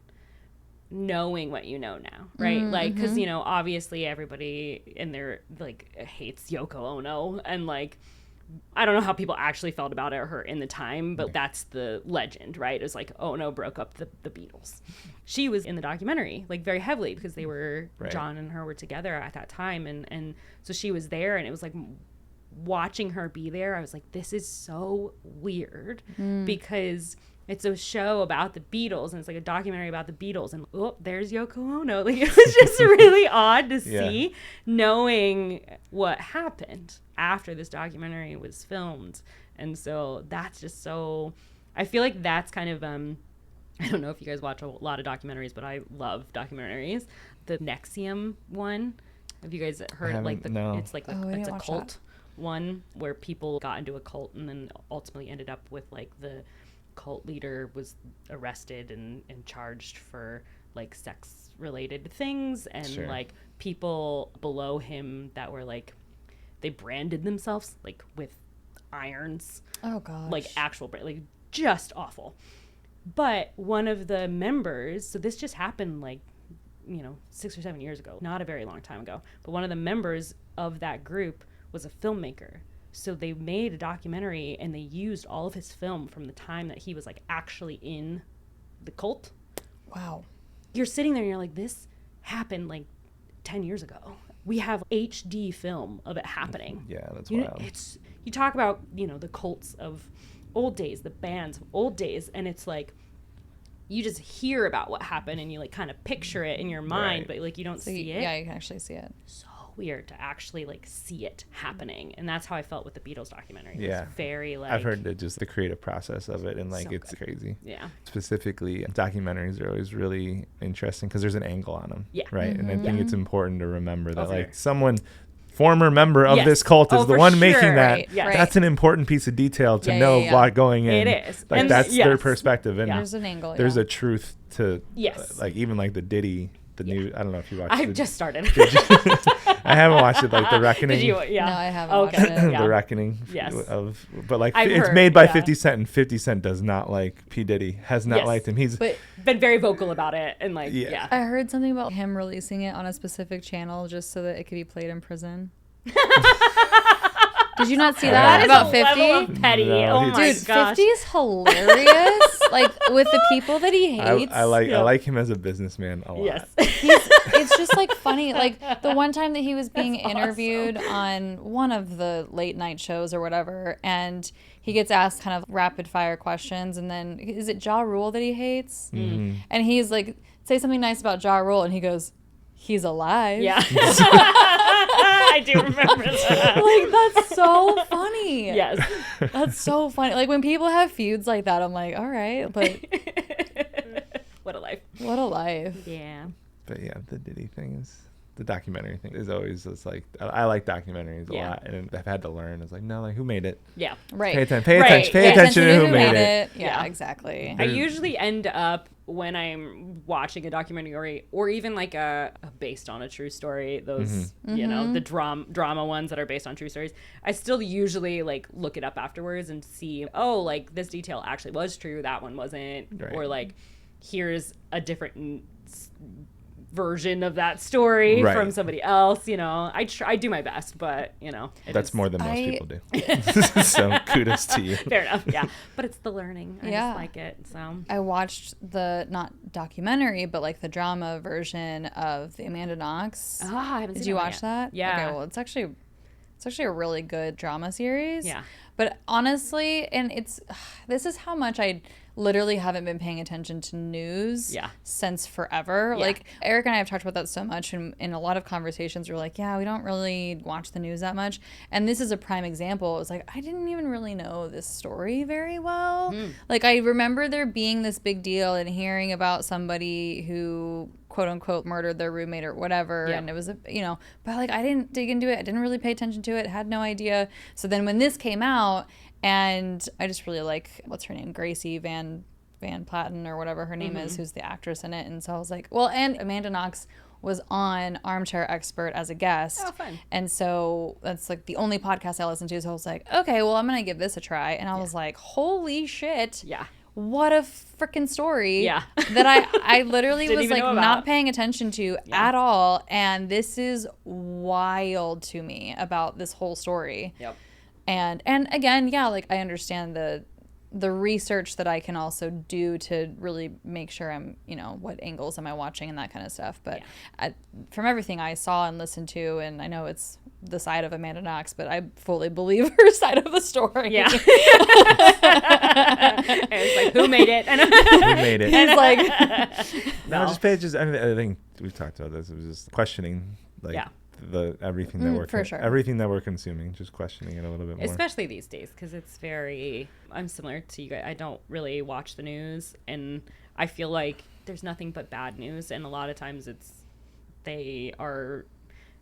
knowing what you know now, right? Like, because obviously everybody in there like hates Yoko Ono, and like I don't know how people actually felt about her in the time, but that's the legend, right? It was like Ono broke up the Beatles. She was in the documentary like very heavily because they were John and her were together at that time, and so she was there, and it was like watching her be there, I was like, this is so weird because it's a show about the Beatles, and it's like a documentary about the Beatles, and there's Yoko Ono. Like, it was just really odd to see, knowing what happened after this documentary was filmed. And so that's just so, I feel like that's kind of, I don't know if you guys watch a lot of documentaries, but I love documentaries. The Nexium one, have you guys heard? It's like it's a cult one where people got into a cult and then ultimately ended up with like the cult leader was arrested and charged for like sex related things, and like people below him that were like, they branded themselves like with irons. Oh gosh. Like actual like just awful. But one of the members, so this just happened like 6 or 7 years ago, not a very long time ago, but one of the members of that group was a filmmaker. So they made a documentary and they used all of his film from the time that he was like actually in the cult. Wow. You're sitting there and you're like, this happened like 10 years ago. We have HD film of it happening. Yeah, that's wild. You talk about, the cults of old days, the bands of old days, and it's like you just hear about what happened and you like kind of picture it in your mind, but like you don't see it. Yeah, you can actually see it. So weird to actually like see it happening, and that's how I felt with the Beatles documentary. Yeah, it was very like, I've heard that just the creative process of it, and like it's crazy. Yeah, specifically documentaries are always really interesting because there's an angle on them. Yeah, right. And I think it's important to remember that like someone former member of this cult is the one making that. Right. That's an important piece of detail to know while going in. It is. Like, and that's their perspective, and there's an angle. There's a truth to like even like the Diddy. The new, I don't know if you watched it. I've just started. I haven't watched it, like The Reckoning. Did you? No, I haven't watched it. The Reckoning. Yes. But like I've it's heard, made by 50 Cent, and 50 Cent does not like P. Diddy, has not liked him. He's been very vocal about it, and like I heard something about him releasing it on a specific channel just so that it could be played in prison. Did you not see that about 50? Level of petty. No, Oh my Dude, gosh. 50 is hilarious. Like with the people that he hates. I like him as a businessman a lot. Yes. It's just like funny. Like the one time that he was being interviewed on one of the late night shows or whatever, and he gets asked kind of rapid fire questions, and then is it Ja Rule that he hates? And he's like, say something nice about Ja Rule, and he goes, he's alive. Yeah. I do remember that. Like, that's so funny. Yes. That's so funny. Like, when people have feuds like that, I'm like, all right, but What a life. what a life. Yeah. But yeah, the Diddy thing is, the documentary thing is always just like, I like documentaries a lot, and I've had to learn. It's like, no, like, who made it? Yeah. Right. Pay attention. Right. Pay attention to who made it. Yeah, Yeah. exactly. I usually end up, when I'm watching a documentary or even like a based on a true story, those, you know, the drama ones that are based on true stories, I still usually like look it up afterwards and see, oh, like this detail actually was true, that one wasn't, Right. or like here's a different version of that story Right. from somebody else. You know, I do my best, but you know, That's more than most I- people do. So kudos to you. fair enough. Yeah, but it's the learning. I Yeah. just like it. So I watched the, not documentary, but like the drama version of the Amanda Knox. I haven't Did seen you that one watch yet. that? Yeah. Okay, well, it's actually a really good drama series. Yeah. But honestly, and this is how much I literally haven't been paying attention to news Yeah. since forever. Yeah. Like, Eric and I have talked about that so much, and in a lot of conversations we're like, yeah, we don't really watch the news that much. And this is a prime example. It was like, I didn't even really know this story very well. Like, I remember there being this big deal and hearing about somebody who quote unquote murdered their roommate or whatever, Yeah. and it was but like, I didn't dig into it, I didn't really pay attention to it, had no idea. So then when this came out, and I just really like, what's her name, Gracie Van Platten or whatever her name is, who's the actress in it, and so I was like, well, and Amanda Knox was on Armchair Expert as a guest. Oh, fun. And so that's like the only podcast I listen to, so I was like, okay, well, I'm gonna give this a try. And I was like, holy shit, Yeah. what a freaking story. Yeah. That I literally Didn't was even like know about. not paying attention to at all. And this is wild to me about this whole story. Yep. And again, yeah, like, I understand the research that I can also do to really make sure I'm, what angles am I watching and that kind of stuff. But from everything I saw and listened to, and I know it's the side of Amanda Knox, but I fully believe her side of the story. Yeah. And it's like, who made it? Who made it? He's like, No, just pages. I think we've talked about this. It was just questioning, like, Yeah. everything that we're for sure. everything that we're consuming, just questioning it a little bit more. Especially these days, because it's very, I'm similar to you guys. I don't really watch the news, and I feel like there's nothing but bad news, and a lot of times they are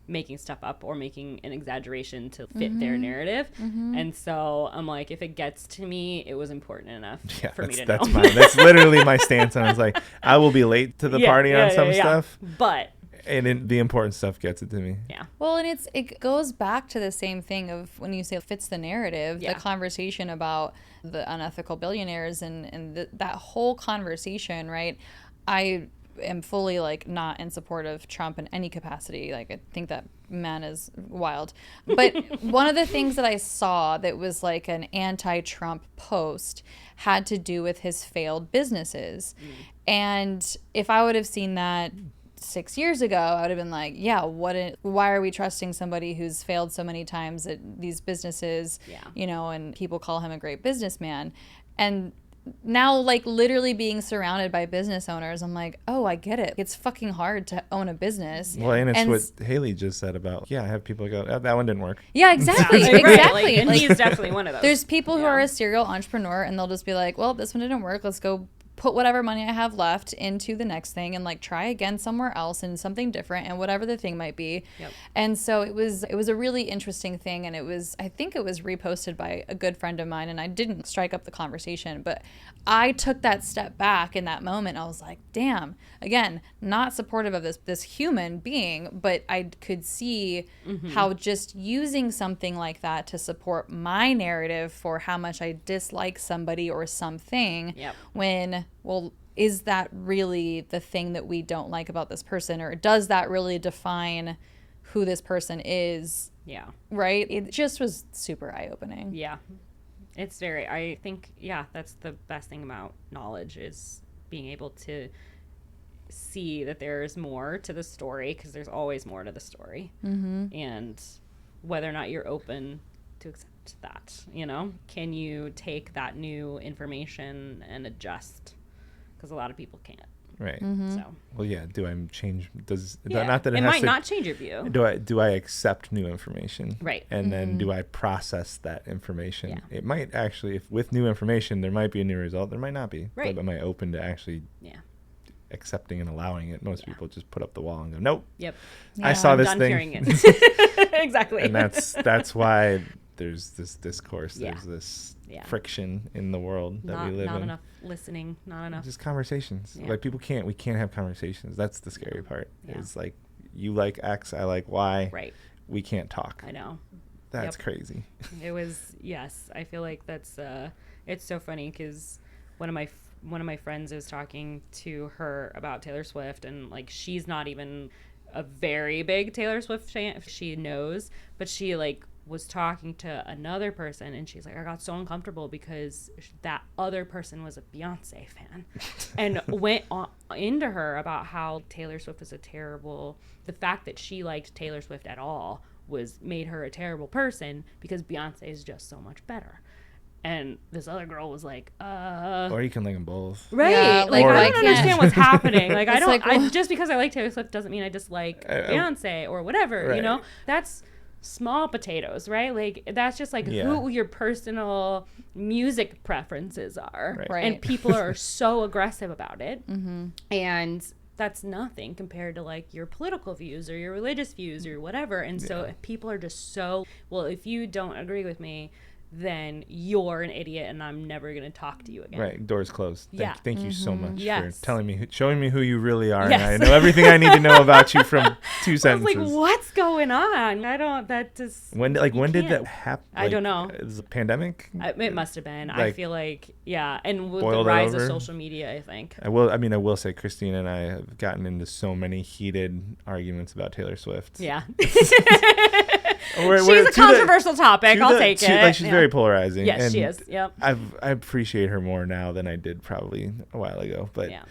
making stuff up or making an exaggeration to fit their narrative. And so I'm like, if it gets to me, it was important enough for me to know. That's literally my stance on it. It's like, I will be late to the party on some stuff, but and the important stuff gets it to me. yeah. well, and it goes back to the same thing of when you say it fits the narrative, Yeah. the conversation about the unethical billionaires and that whole conversation, right? I am fully like not in support of Trump in any capacity. Like, I think that man is wild. But one of the things that I saw that was like an anti-Trump post had to do with his failed businesses. And if I would have seen that 6 years ago, I would have been like, yeah, why are we trusting somebody who's failed so many times at these businesses, and people call him a great businessman. And now, like, literally being surrounded by business owners, I'm like, oh, I get it. It's fucking hard to own a business. Well, and it's what Haley just said about, I have people go, oh, that one didn't work. Yeah, exactly. Right, Exactly. like, and Like, he's definitely one of those. there's people who are a serial entrepreneur, and they'll just be like, well, this one didn't work. Let's go put whatever money I have left into the next thing and like try again somewhere else and something different and whatever the thing might be. Yep. And so it was a really interesting thing, and I think it was reposted by a good friend of mine, and I didn't strike up the conversation, but I took that step back in that moment. I was like, damn, again, not supportive of this human being, but I could see how just using something like that to support my narrative for how much I dislike somebody or something, when, well, is that really the thing that we don't like about this person, or does that really define who this person is? Yeah. Right? It just was super eye-opening. Yeah. It's I think, that's the best thing about knowledge, is being able to see that there's more to the story, because there's always more to the story. And whether or not you're open to accept that, can you take that new information and adjust? Because a lot of people can't. Right. So Well, yeah. Do I change? yeah. Not that it has might to, not change your view. Do I accept new information? Right. And then do I process that information? Yeah. It might actually, if with new information, there might be a new result. There might not be. Right. But am I open to actually Yeah. accepting and allowing it? Most people just put up the wall and go, nope. Yep. I saw I'm this done thing. hearing it. Exactly. And that's why there's this discourse. Yeah. There's this Yeah. friction in the world that we live not in. enough listening. Not enough. Just conversations. Yeah. Like we can't have conversations. That's the scary part. Yeah. Is like, you like X, I like Y. Right. We can't talk. I know. That's Yep. crazy. It was, yes. I feel like that's it's so funny because one of my friends was talking to her about Taylor Swift, and like she's not even a very big Taylor Swift fan. She knows, but she like was talking to another person, and she's like, I got so uncomfortable because that other person was a Beyonce fan and went into her about how Taylor Swift was the fact that she liked Taylor Swift at all made her a terrible person because Beyonce is just so much better. And this other girl was like, Or you can like them both. right. Yeah, like, Or- I don't understand what's happening. Like, It's like, well- just because I like Taylor Swift doesn't mean I dislike Beyonce or whatever, Right. you know? That's small potatoes, right? Like, that's just like Yeah. who your personal music preferences are. Right. Right. And people are so aggressive about it. And that's nothing compared to like your political views or your religious views or whatever. And so if people are just so, well, if you don't agree with me, then you're an idiot and I'm never going to talk to you again. Right. Doors closed. Yeah. Thank you so much Yes. for telling me, showing me who you really are. Yes. And I know everything I need to know about you from two I was sentences. like, what's going on? That just... When did can't. that happen? I don't know. Is it a pandemic? It must have been. I Like, feel like, yeah. And with the boiled it rise of over? social media, I think. I will say Christina and I have gotten into so many heated arguments about Taylor Swift. Yeah. We're She's a to the- controversial topic. to I'll the- take to- it. Like, she's Yeah. very polarizing. Yes, and she is. Yep. I appreciate her more now than I did probably a while ago. But Yeah.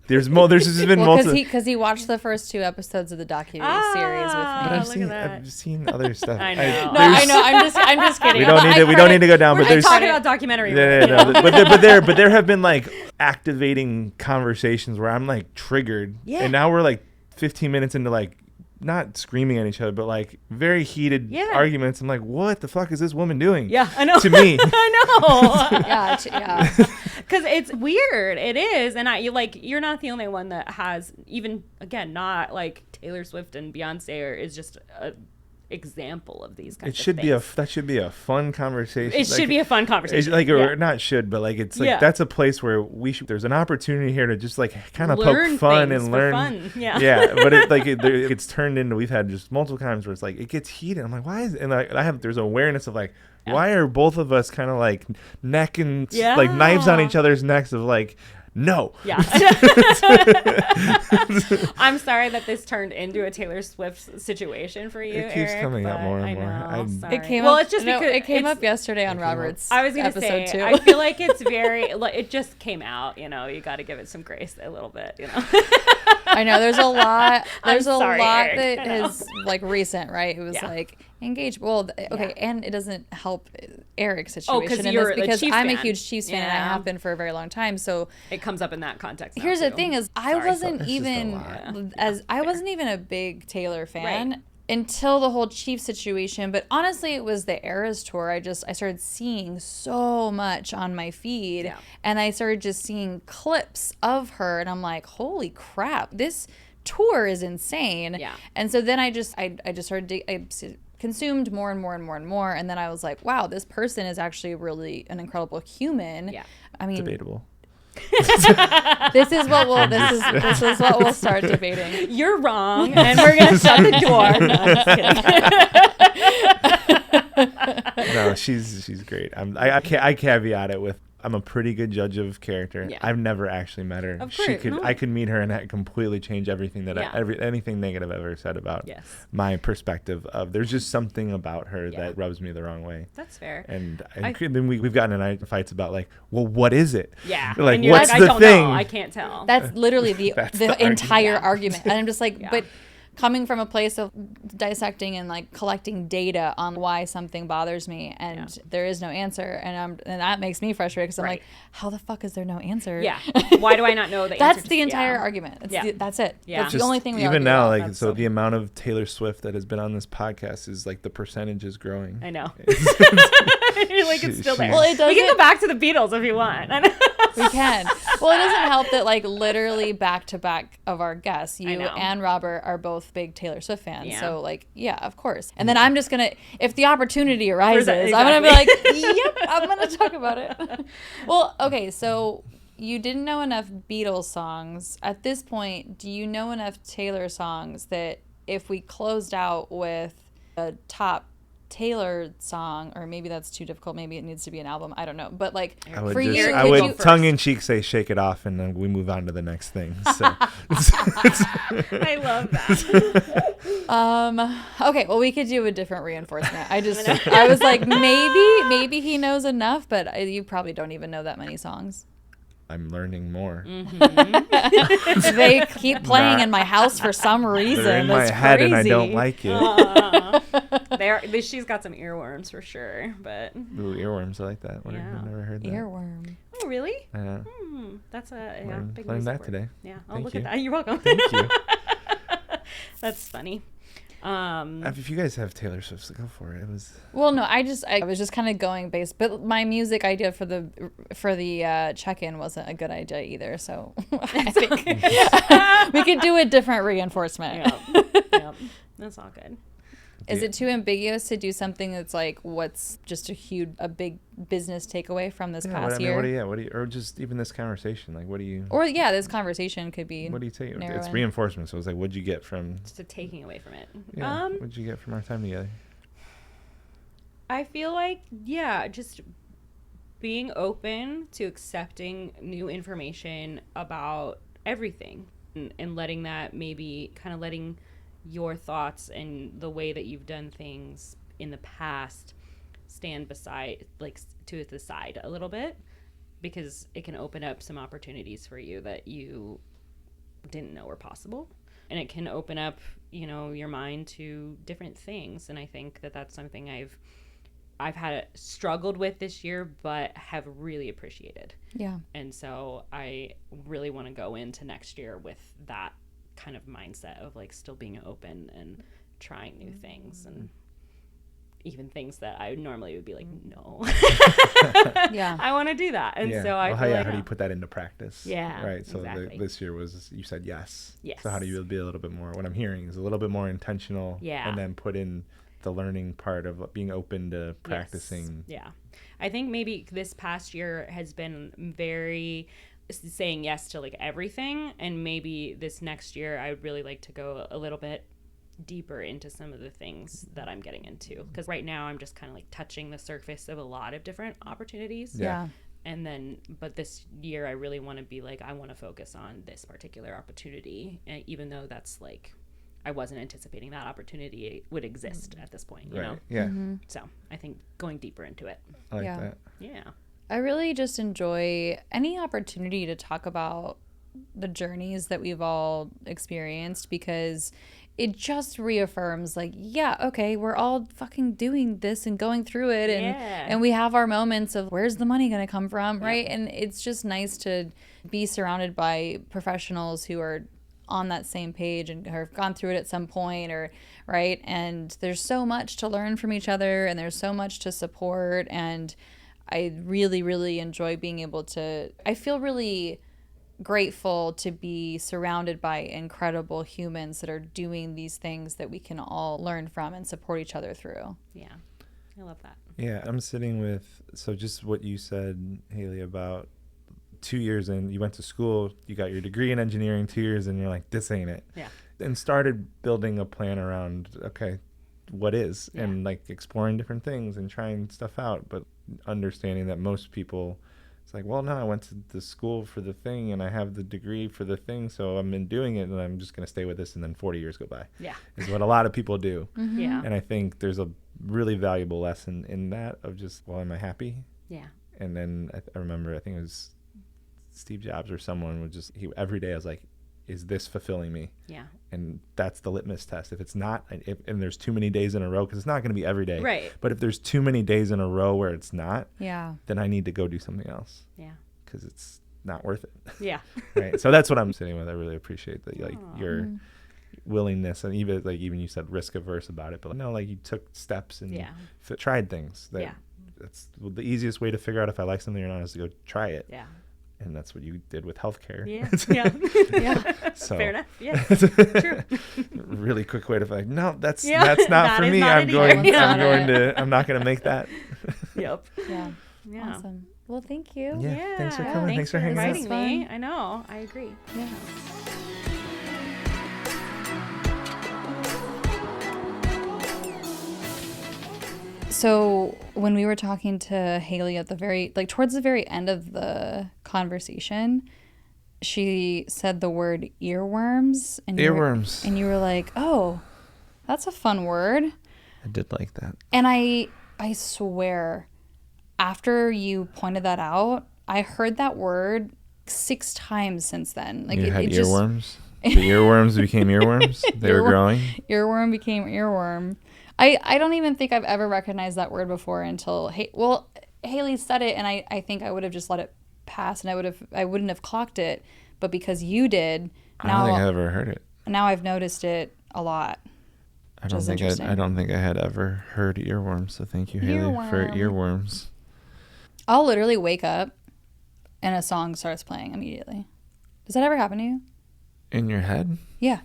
there's just been Well, multiple. because he watched the first 2 episodes of the docu-series with me. But look at that. I've seen other stuff. I know. No, I know. I'm just kidding. We don't need to go down. But We're there's talking about documentary. Yeah, work, no, but there have been like activating conversations where I'm like triggered, Yeah. and now we're like 15 minutes into like not screaming at each other, but like very heated Yeah. arguments. I'm like, what the fuck is this woman doing? Yeah, I know. To me. I know. yeah. Because it's weird. It is. And you're not the only one that has, even, again, not like Taylor Swift and Beyonce is just a example of these kinds It should of be things. that should be a fun conversation. It should be a fun conversation. It's like, Yeah. or not should, but like it's like Yeah. that's a place where there's an opportunity here to just like kind of Learn poke fun things and for learn. fun. Yeah. Yeah, but it gets turned into. We've had just multiple times where it's like it gets heated. I'm like, why is? And like there's awareness of like, why are both of us kind of like neck and like knives on each other's necks of like. No. Yeah. I'm sorry that this turned into a Taylor Swift situation for you. It keeps Eric, coming up but more and I more. know, sorry. It came well, up. it's just no, because it came it's- up yesterday on Robert's. I was gonna episode say, 2. I feel like it's very. Like, it just came out. You know, you got to give it some grace a little bit. You know. I know there's a lot. There's a sorry, lot Eric, that I know. is like recent, right? It was Yeah. like engaged. Well, okay, Yeah. and it doesn't help Eric's situation in you're this the because Chiefs I'm a fan. huge Chiefs fan and I Yeah. have been for a very long time. So It comes up in that context. now, here's the too. thing: is I Sorry. wasn't It's just a even lot. I wasn't even a big Taylor fan. Right. Until the whole Chiefs situation, but honestly, it was the Eras tour. I started seeing so much on my feed, Yeah. and I started just seeing clips of her, and I'm like, holy crap, this tour is insane. Yeah. And so then I just started I consumed more and more and more and more, and then I was like, wow, this person is actually really an incredible human. Yeah. I mean, Debatable. this is what we'll start debating. You're wrong, and we're gonna shut the door. No, I'm just kidding. No, she's great. I caveat it with I'm a pretty good judge of character. Yeah. I've never actually met her. Of course, no. I could meet her and that completely change everything that Yeah. anything negative I've ever said about Yes. my perspective of. There's just something about her Yeah. that rubs me the wrong way. That's fair. And then we've gotten in fights about like, well, what is it? Yeah. Like, and you're what's like, the I don't thing? know. I can't tell. That's literally the That's the entire argument. argument. And I'm just like, Yeah. but coming from a place of dissecting and like collecting data on why something bothers me, and there is no answer, and that makes me frustrated because I'm like, how the fuck is there no answer? Yeah. Why do I not know the answer? That's the entire argument. That's it. Yeah. That's the only thing we even argue now, about. like, so the amount of Taylor Swift that has been on this podcast is like the percentage is growing. I know. Like it's still there. Well, it doesn't. We can go back to the Beatles if you want. We can. Well, it doesn't help that like literally back to back of our guests, you and Robert are both big Taylor Swift fans. Yeah. So like, yeah, of course. And then I'm just gonna, if the opportunity arises, I'm gonna be like, yep, I'm gonna talk about it. Well, okay, so you didn't know enough Beatles songs. At this point, do you know enough Taylor songs that if we closed out with a top Taylor song, or maybe that's too difficult, maybe it needs to be an album, I don't know, but like I would for you, I would tongue in cheek say Shake It Off, and then we move on to the next thing. So I love that. Okay, well, we could do a different reinforcement. I was like, maybe he knows enough, but you probably don't even know that many songs. I'm learning more. They keep playing in my house for some reason. They're in my head and I don't like it. She's got some earworms for sure, but Ooh, earworms, I like that. I've never heard that. Earworm. Oh, really? That's a big learned that word. today. Yeah. Oh, look at that. You're welcome. Thank you. That's funny. If you guys have Taylor Swift, go for it. Well, no, I was just kind of going based, but my music idea for the check-in wasn't a good idea either. So I think we could do a different reinforcement. Yep. That's all good. Is it too ambiguous to do something that's like, what's just a big business takeaway from this past year? Or just even this conversation? Like, what do you? Or this conversation could be. What do you take? It's reinforcement. So it's like, what'd you get from? Just a taking away from it. Yeah. What'd you get from our time together? I feel like, just being open to accepting new information about everything, and letting that letting your thoughts and the way that you've done things in the past stand to the side a little bit, because it can open up some opportunities for you that you didn't know were possible, and it can open up your mind to different things. And I think that that's something I've had struggled with this year, but have really appreciated. Yeah. And so I really want to go into next year with that kind of mindset of like still being open and trying new things, and even things that I normally would be like, no. Yeah. I want to do that. And so how do you put that into practice? Yeah. Right. So exactly. This year you said yes. Yes. So how do you be a little bit more, what I'm hearing is a little bit more intentional, and then put in the learning part of being open to practicing. Yes. Yeah. I think maybe this past year has been very saying yes to like everything, and maybe this next year I would really like to go a little bit deeper into some of the things that I'm getting into, because right now I'm just kind of like touching the surface of a lot of different opportunities. And then but this year I really want to be like, I want to focus on this particular opportunity, and even though that's like I wasn't anticipating that opportunity would exist at this point, you know. So I think going deeper into it. I like that. Yeah. I really just enjoy any opportunity to talk about the journeys that we've all experienced, because it just reaffirms like, okay, we're all fucking doing this and going through it, and we have our moments of where's the money going to come from, right? And it's just nice to be surrounded by professionals who are on that same page and have gone through it at some point, or right? And there's so much to learn from each other, and there's so much to support, and I really, really enjoy being able to, I feel really grateful to be surrounded by incredible humans that are doing these things that we can all learn from and support each other through. Yeah, I love that. Yeah, I'm sitting with, so just what you said, Haley, about 2 years in, you went to school, you got your degree in engineering, 2 years in, you're like, this ain't it. Yeah. And started building a plan around, okay, what is, and like exploring different things and trying stuff out, but understanding that most people, it's like, well, no, I went to the school for the thing and I have the degree for the thing, so I'm in doing it and I'm just going to stay with this, and then 40 years go by. Yeah. Is what a lot of people do. Mm-hmm. Yeah. And I think there's a really valuable lesson in that of just, well, am I happy? Yeah. And then I remember, I think it was Steve Jobs or someone would just, every day I was like, is this fulfilling me? Yeah. And that's the litmus test. If it's not, and there's too many days in a row, because it's not going to be every day. Right. But if there's too many days in a row where it's not, Yeah. then I need to go do something else. Yeah. Because it's not worth it. Yeah. Right. So that's what I'm sitting with. I really appreciate that, like your willingness, and even you said risk averse about it, but no, like you took steps and tried things. That's the easiest way to figure out if I like something or not is to go try it. Yeah. And that's what you did with healthcare. Yeah. Yeah. So fair enough. Yeah. True. Really quick way to be like, no, that's Yeah. not That for is me. not I'm it going. either. I'm not going to make that. Yep. Yeah. Yeah. Awesome. Well, thank you. Yeah. Thanks for coming. Thanks for hanging out. inviting me. I know. I agree. Yeah. So when we were talking to Haley at towards the very end of the conversation, she said the word earworms. And Earworms. And you were like, oh, that's a fun word. I did like that. And I swear, after you pointed that out, I heard that word 6 times since then. Like you had it earworms? The earworms became earworms? They were growing? Earworm became earworm. I don't even think I've ever recognized that word before until Haley said it, and I think I would have just let it pass, and I wouldn't have clocked it, but because you did, I don't think I ever heard it. Now I've noticed it a lot. I don't think I had ever heard earworms. So thank you, Haley, for earworms. I'll literally wake up and a song starts playing immediately. Does that ever happen to you? In your head? Yeah.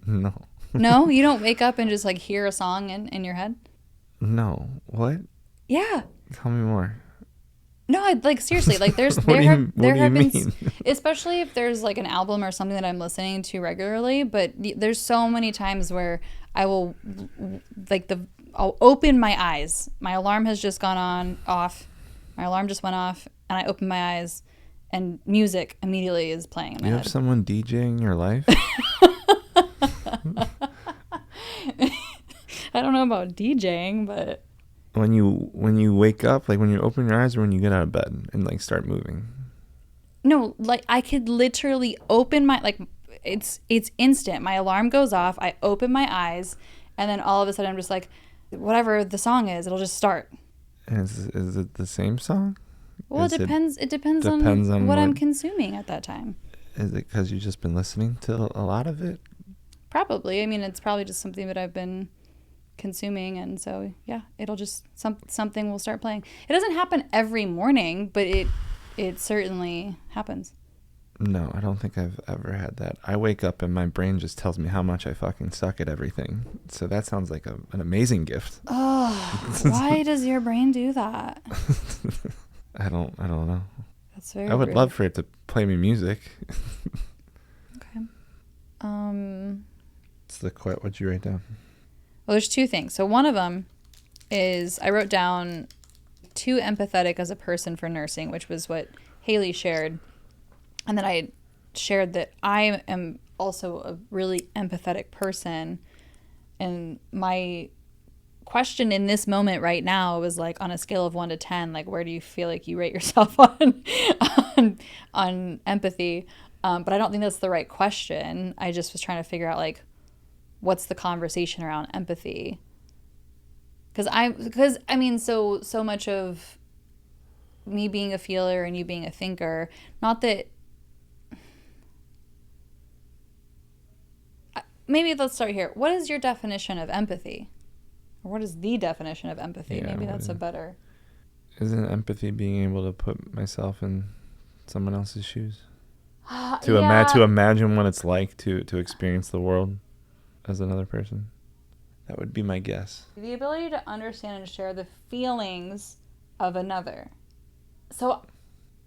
No. No, you don't wake up and just like hear a song in your head? No. What? Yeah. Tell me more. No, like seriously, like there have been, especially if there's like an album or something that I'm listening to regularly, but there's so many times where I will I'll open my eyes. My alarm has just off. My alarm just went off and I open my eyes and music immediately is playing in my head. You have someone DJing your life? I don't know about DJing, but when you wake up, like when you open your eyes or when you get out of bed and like start moving? No, like I could literally open my, like it's instant. My alarm goes off, I open my eyes, and then all of a sudden I'm just like, whatever the song is, it'll just start. Is it the same song? Well, it depends on what I'm consuming at that time. Is it because you've just been listening to a lot of it? Probably. I mean, it's probably just something that I've been consuming, and so yeah, it'll just something will start playing. It doesn't happen every morning, but it certainly happens. No, I don't think I've ever had that. I wake up and my brain just tells me how much I fucking suck at everything. So that sounds like an amazing gift. Oh, why does your brain do that? I don't know. That's very I would rude. love for it to play me music. Okay. What'd you write down? Well, there's 2 things. So one of them is I wrote down too empathetic as a person for nursing, which was what Haley shared. And then I shared that I am also a really empathetic person. And my question in this moment right now was like, on a scale of 1 to 10, like where do you feel like you rate yourself on empathy? But I don't think that's the right question. I just was trying to figure out like, what's the conversation around empathy? Because I mean, so much of me being a feeler and you being a thinker, not that. Maybe let's start here. What is your definition of empathy? Or what is the definition of empathy? Yeah, maybe that's a better. Isn't empathy being able to put myself in someone else's shoes? To imagine what it's like to experience the world as another person? That would be my guess. The ability to understand and share the feelings of another. So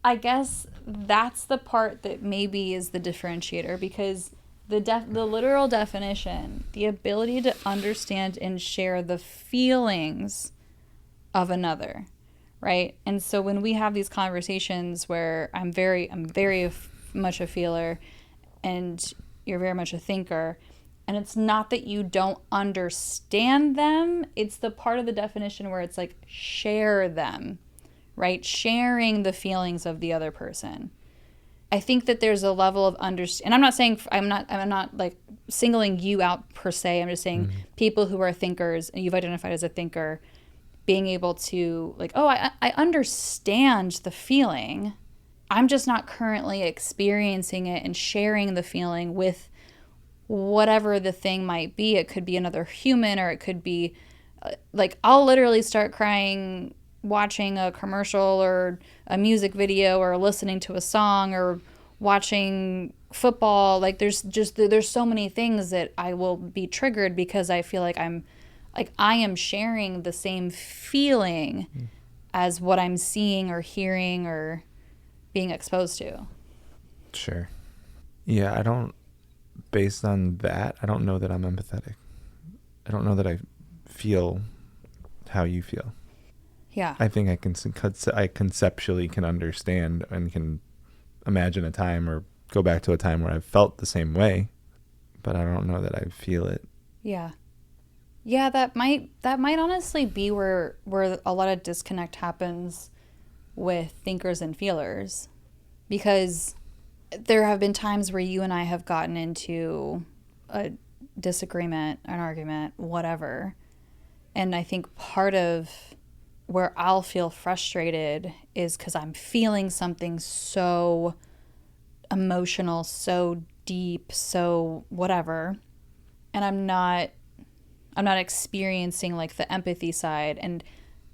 I guess that's the part that maybe is the differentiator, because the literal definition, the ability to understand and share the feelings of another, right? And so when we have these conversations where I'm very much a feeler and you're very much a thinker, and it's not that you don't understand them, it's the part of the definition where it's like share them, right? Sharing the feelings of the other person. I think that there's a level of and I'm not saying, I'm not like singling you out per se. I'm just saying people who are thinkers, and you've identified as a thinker, being able to like, oh, I understand the feeling. I'm just not currently experiencing it and sharing the feeling with whatever the thing might be. It could be another human, or it could be like, I'll literally start crying watching a commercial or a music video or listening to a song or watching football. Like there's so many things that I will be triggered because I feel like I am sharing the same feeling as what I'm seeing or hearing or being exposed to. Sure. Yeah, based on that, I don't know that I'm empathetic. I don't know that I feel how you feel. Yeah. I think I conceptually can understand and can imagine a time or go back to a time where I've felt the same way, but I don't know that I feel it. Yeah. Yeah, that might honestly be where a lot of disconnect happens with thinkers and feelers, because there have been times where you and I have gotten into a disagreement, an argument, whatever. And I think part of where I'll feel frustrated is because I'm feeling something so emotional, so deep, so whatever. And I'm not experiencing like the empathy side. And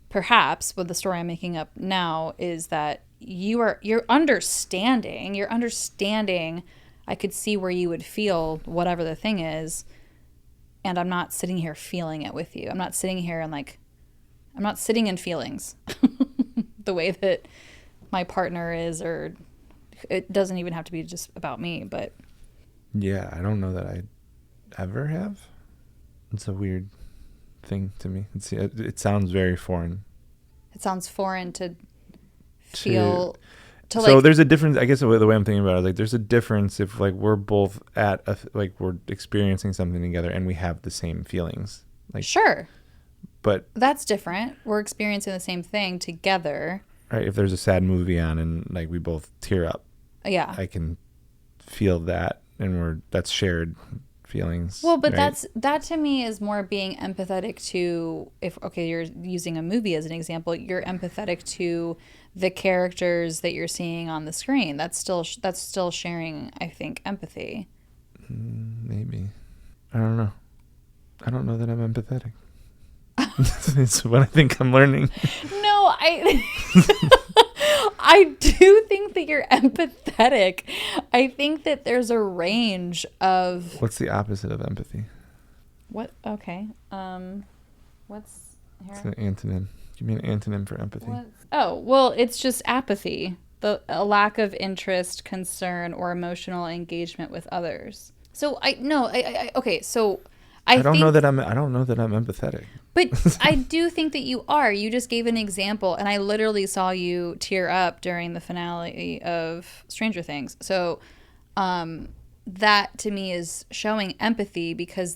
perhaps what the story I'm making up now is that you're understanding. I could see where you would feel whatever the thing is. And I'm not sitting here feeling it with you. I'm not sitting here and like, I'm not sitting in feelings the way that my partner is, or it doesn't even have to be just about me, but. Yeah, I don't know that I ever have. It's a weird thing to me. It sounds very foreign. It sounds foreign to feel. So there's a difference, I guess the way I'm thinking about it is like there's a difference if like we're both like we're experiencing something together and we have the same feelings. Like sure. But that's different. We're experiencing the same thing together. Right. If there's a sad movie on and like we both tear up. Yeah. I can feel that, and that's shared feelings. Well, but right? that to me is more being empathetic to, you're using a movie as an example, you're empathetic to the characters that you're seeing on the screen. That's still sharing, I think, empathy. Maybe. I don't know. I don't know that I'm empathetic. It's what I think I'm learning. No, I do think that you're empathetic. I think that there's a range of... What's the opposite of empathy? What? Okay. What's here? It's an antonym. Give me an antonym for empathy. Oh, well, it's just apathy. A lack of interest, concern, or emotional engagement with others. So I don't know that I'm empathetic. But I do think that you are. You just gave an example, and I literally saw you tear up during the finale of Stranger Things. So that to me is showing empathy, because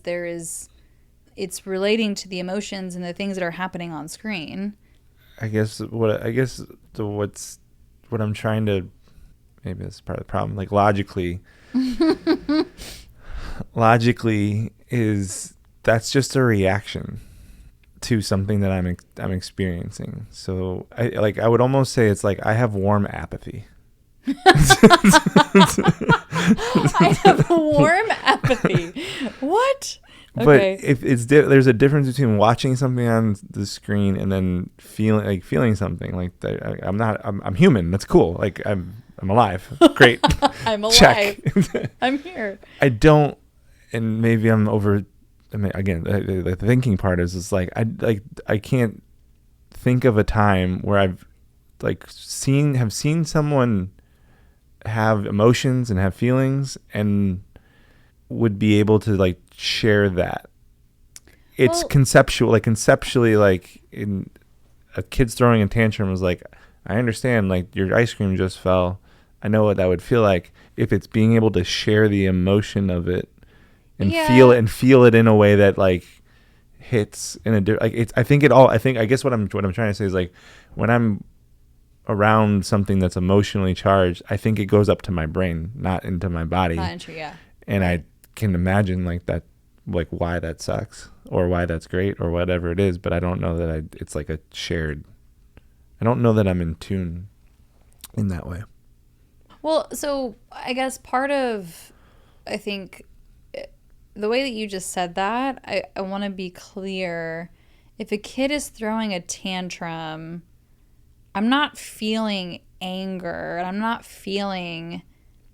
it's relating to the emotions and the things that are happening on screen. I guess what I'm trying to, maybe that's part of the problem, like logically is that's just a reaction to something that I'm experiencing. So I would almost say it's like I have warm apathy. I have warm apathy. What? Okay. But if there's a difference between watching something on the screen and then feeling something like that. I'm human. That's cool. Like I'm alive. Great. I'm alive. Check. I'm here. I don't, and maybe I'm over. I mean, again, the thinking part is like I can't think of a time where I've seen someone have emotions and have feelings and would be able to like share that. It's conceptually, like in a kid's throwing a tantrum was like, I understand, like your ice cream just fell. I know what that would feel like. If it's being able to share the emotion of it and feel it in a way that like hits in a like it's I guess what I'm trying to say is like when I'm around something that's emotionally charged, I think it goes up to my brain, not into my body. Not into, yeah. And I can imagine like that, like why that sucks or why that's great or whatever it is. But I don't know that it's like a shared, I don't know that I'm in tune in that way. Well, so I guess part of, I think, the way that you just said that, I want to be clear. If a kid is throwing a tantrum, I'm not feeling anger, and I'm not feeling,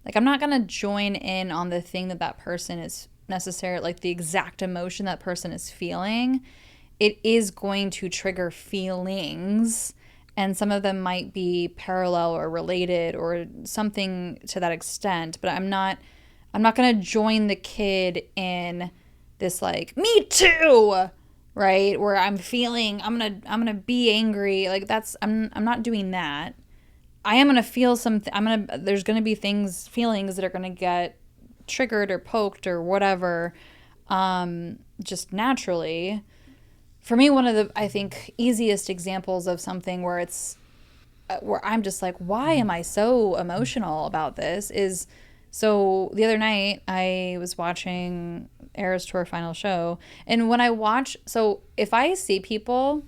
like, I'm not going to join in on the thing that person is necessarily, like, the exact emotion that person is feeling. It is going to trigger feelings, and some of them might be parallel or related or something to that extent, but I'm not going to join the kid in this, like, me too, right? Where I'm feeling, I'm going to be angry. Like, I'm not doing that. I am going to feel something. There's going to be feelings that are going to get triggered or poked or whatever, just naturally. For me, one of the, I think, easiest examples of something where I'm just like, why am I so emotional about this is, so the other night I was watching Eras Tour final show, and when I watch, so if I see people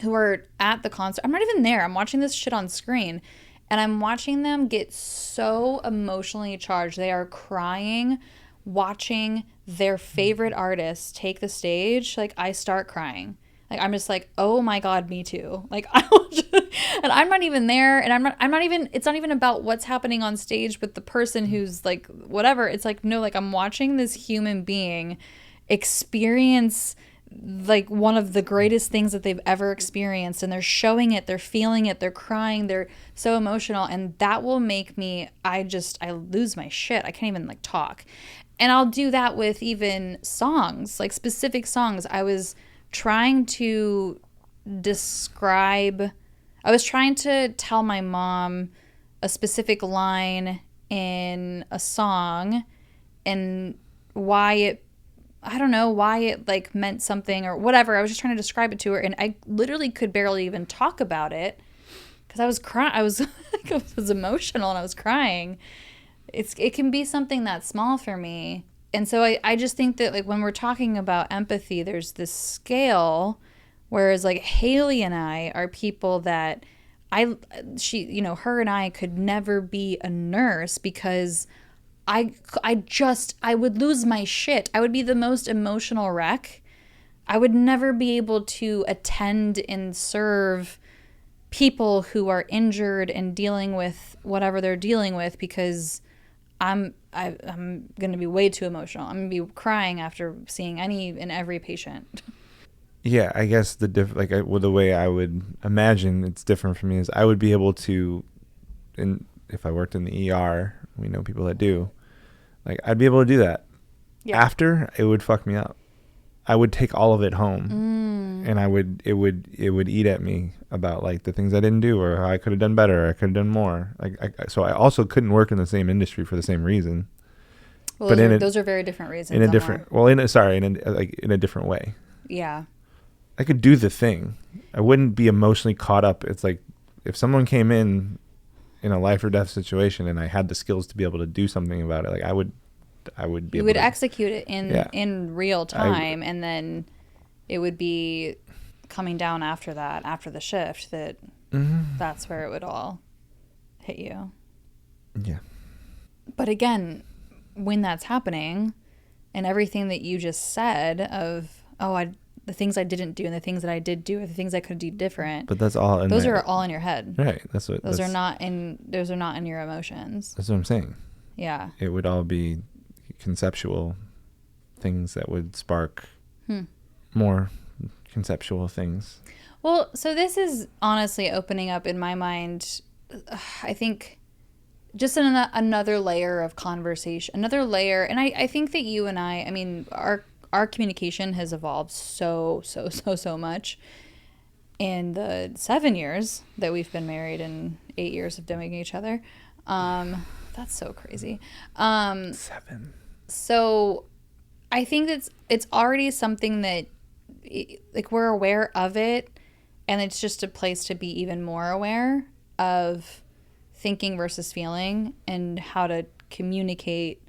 who are at the concert, I'm not even there, I'm watching this shit on screen, and I'm watching them get so emotionally charged. They are crying, watching their favorite artist take the stage. Like, I start crying. Like, I'm just like, oh my God, me too. Like, and I'm not even there, and I'm not even, it's not even about what's happening on stage with the person who's like, whatever. It's like, no, like, I'm watching this human being experience like one of the greatest things that they've ever experienced, and they're showing it, they're feeling it, they're crying, they're so emotional, and that will make me, I lose my shit. I can't even like talk. And I'll do that with even songs, like specific songs. I was trying to tell my mom a specific line in a song and I don't know why it like meant something or whatever. I was just trying to describe it to her, and I literally could barely even talk about it because I was crying. I was emotional and I was crying. It can be something that small for me. And so I just think that, like, when we're talking about empathy, there's this scale, whereas like Haley and I are people that her and I could never be a nurse because I would lose my shit. I would be the most emotional wreck. I would never be able to attend and serve people who are injured and dealing with whatever they're dealing with because I'm going to be way too emotional. I'm going to be crying after seeing any and every patient. Yeah, I guess the way I would imagine it's different for me is I would be able to, if I worked in the ER, we know people that do, like I'd be able to do that. Yeah. After, it would fuck me up. I would take all of it home, and it would eat at me about like the things I didn't do or how I could have done better or I could have done more. So I also couldn't work in the same industry for the same reason. Well, those are very different reasons. In a different way. Yeah. I could do the thing. I wouldn't be emotionally caught up. It's like if someone came in a life or death situation and I had the skills to be able to do something about it, like I would be you able would to execute it in real time, and then it would be coming down after the shift that that's where it would all hit you. Yeah. But again, when that's happening and everything that you just said of the things I didn't do and the things that I did do or the things I could do different. But that's all those are all in your head. Right. Those are not in your emotions. That's what I'm saying. Yeah. It would all be conceptual things that would spark more conceptual things. Well, so this is honestly opening up in my mind, I think, just another layer of conversation, another layer. And I think that you and I mean, our communication has evolved so much in the 7 years that we've been married and 8 years of knowing each other. That's so crazy. 7. So I think it's already something that like we're aware of it, and it's just a place to be even more aware. of thinking versus feeling and how to communicate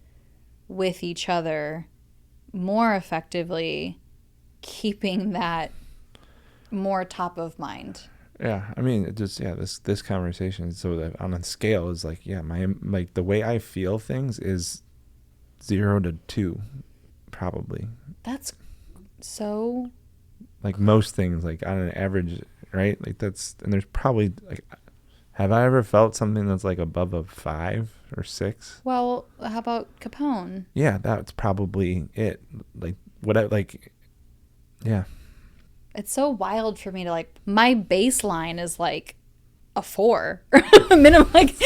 with each other more effectively, keeping that more top of mind. Yeah, I mean, it just this conversation. So that on a scale is like, yeah, my like the way I feel things is 0 to 2, probably. That's so. Like most things, like on an average, right? Like that's, and there's probably like, have I ever felt something that's like above a 5 or 6? Well, how about Capone? Yeah, that's probably it. Like what I like. Yeah. It's so wild for me to like, my baseline is like a 4 minimum. Like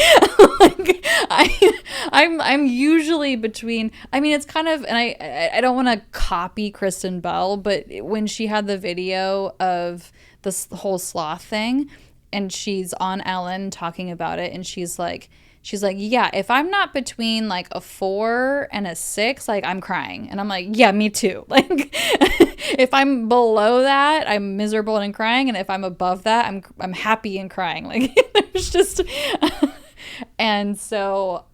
I'm usually between, I mean, it's kind of, and I don't want to copy Kristen Bell, but when she had the video of this whole sloth thing and she's on Ellen talking about it, and she's like, yeah, if I'm not between like a 4 and a 6, like I'm crying. And I'm like, yeah, me too. Like if I'm below that, I'm miserable and crying. And if I'm above that, I'm happy and crying. Like there's just, and so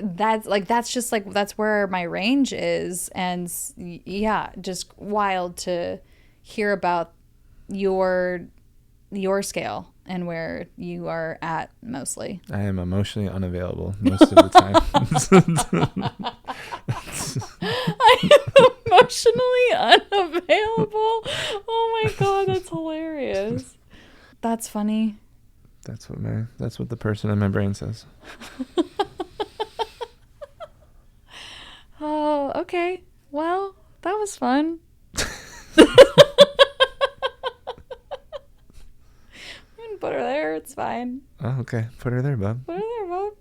that's just like, that's where my range is. And yeah, just wild to hear about your scale and where you are at mostly. I am emotionally unavailable most of the time. I am emotionally unavailable. Oh my God, that's hilarious. That's funny. That's what the person in my brain says. Oh, okay. Well, that was fun. Put her there. It's fine. Oh, okay. Put her there, bub. Put her there, Bob.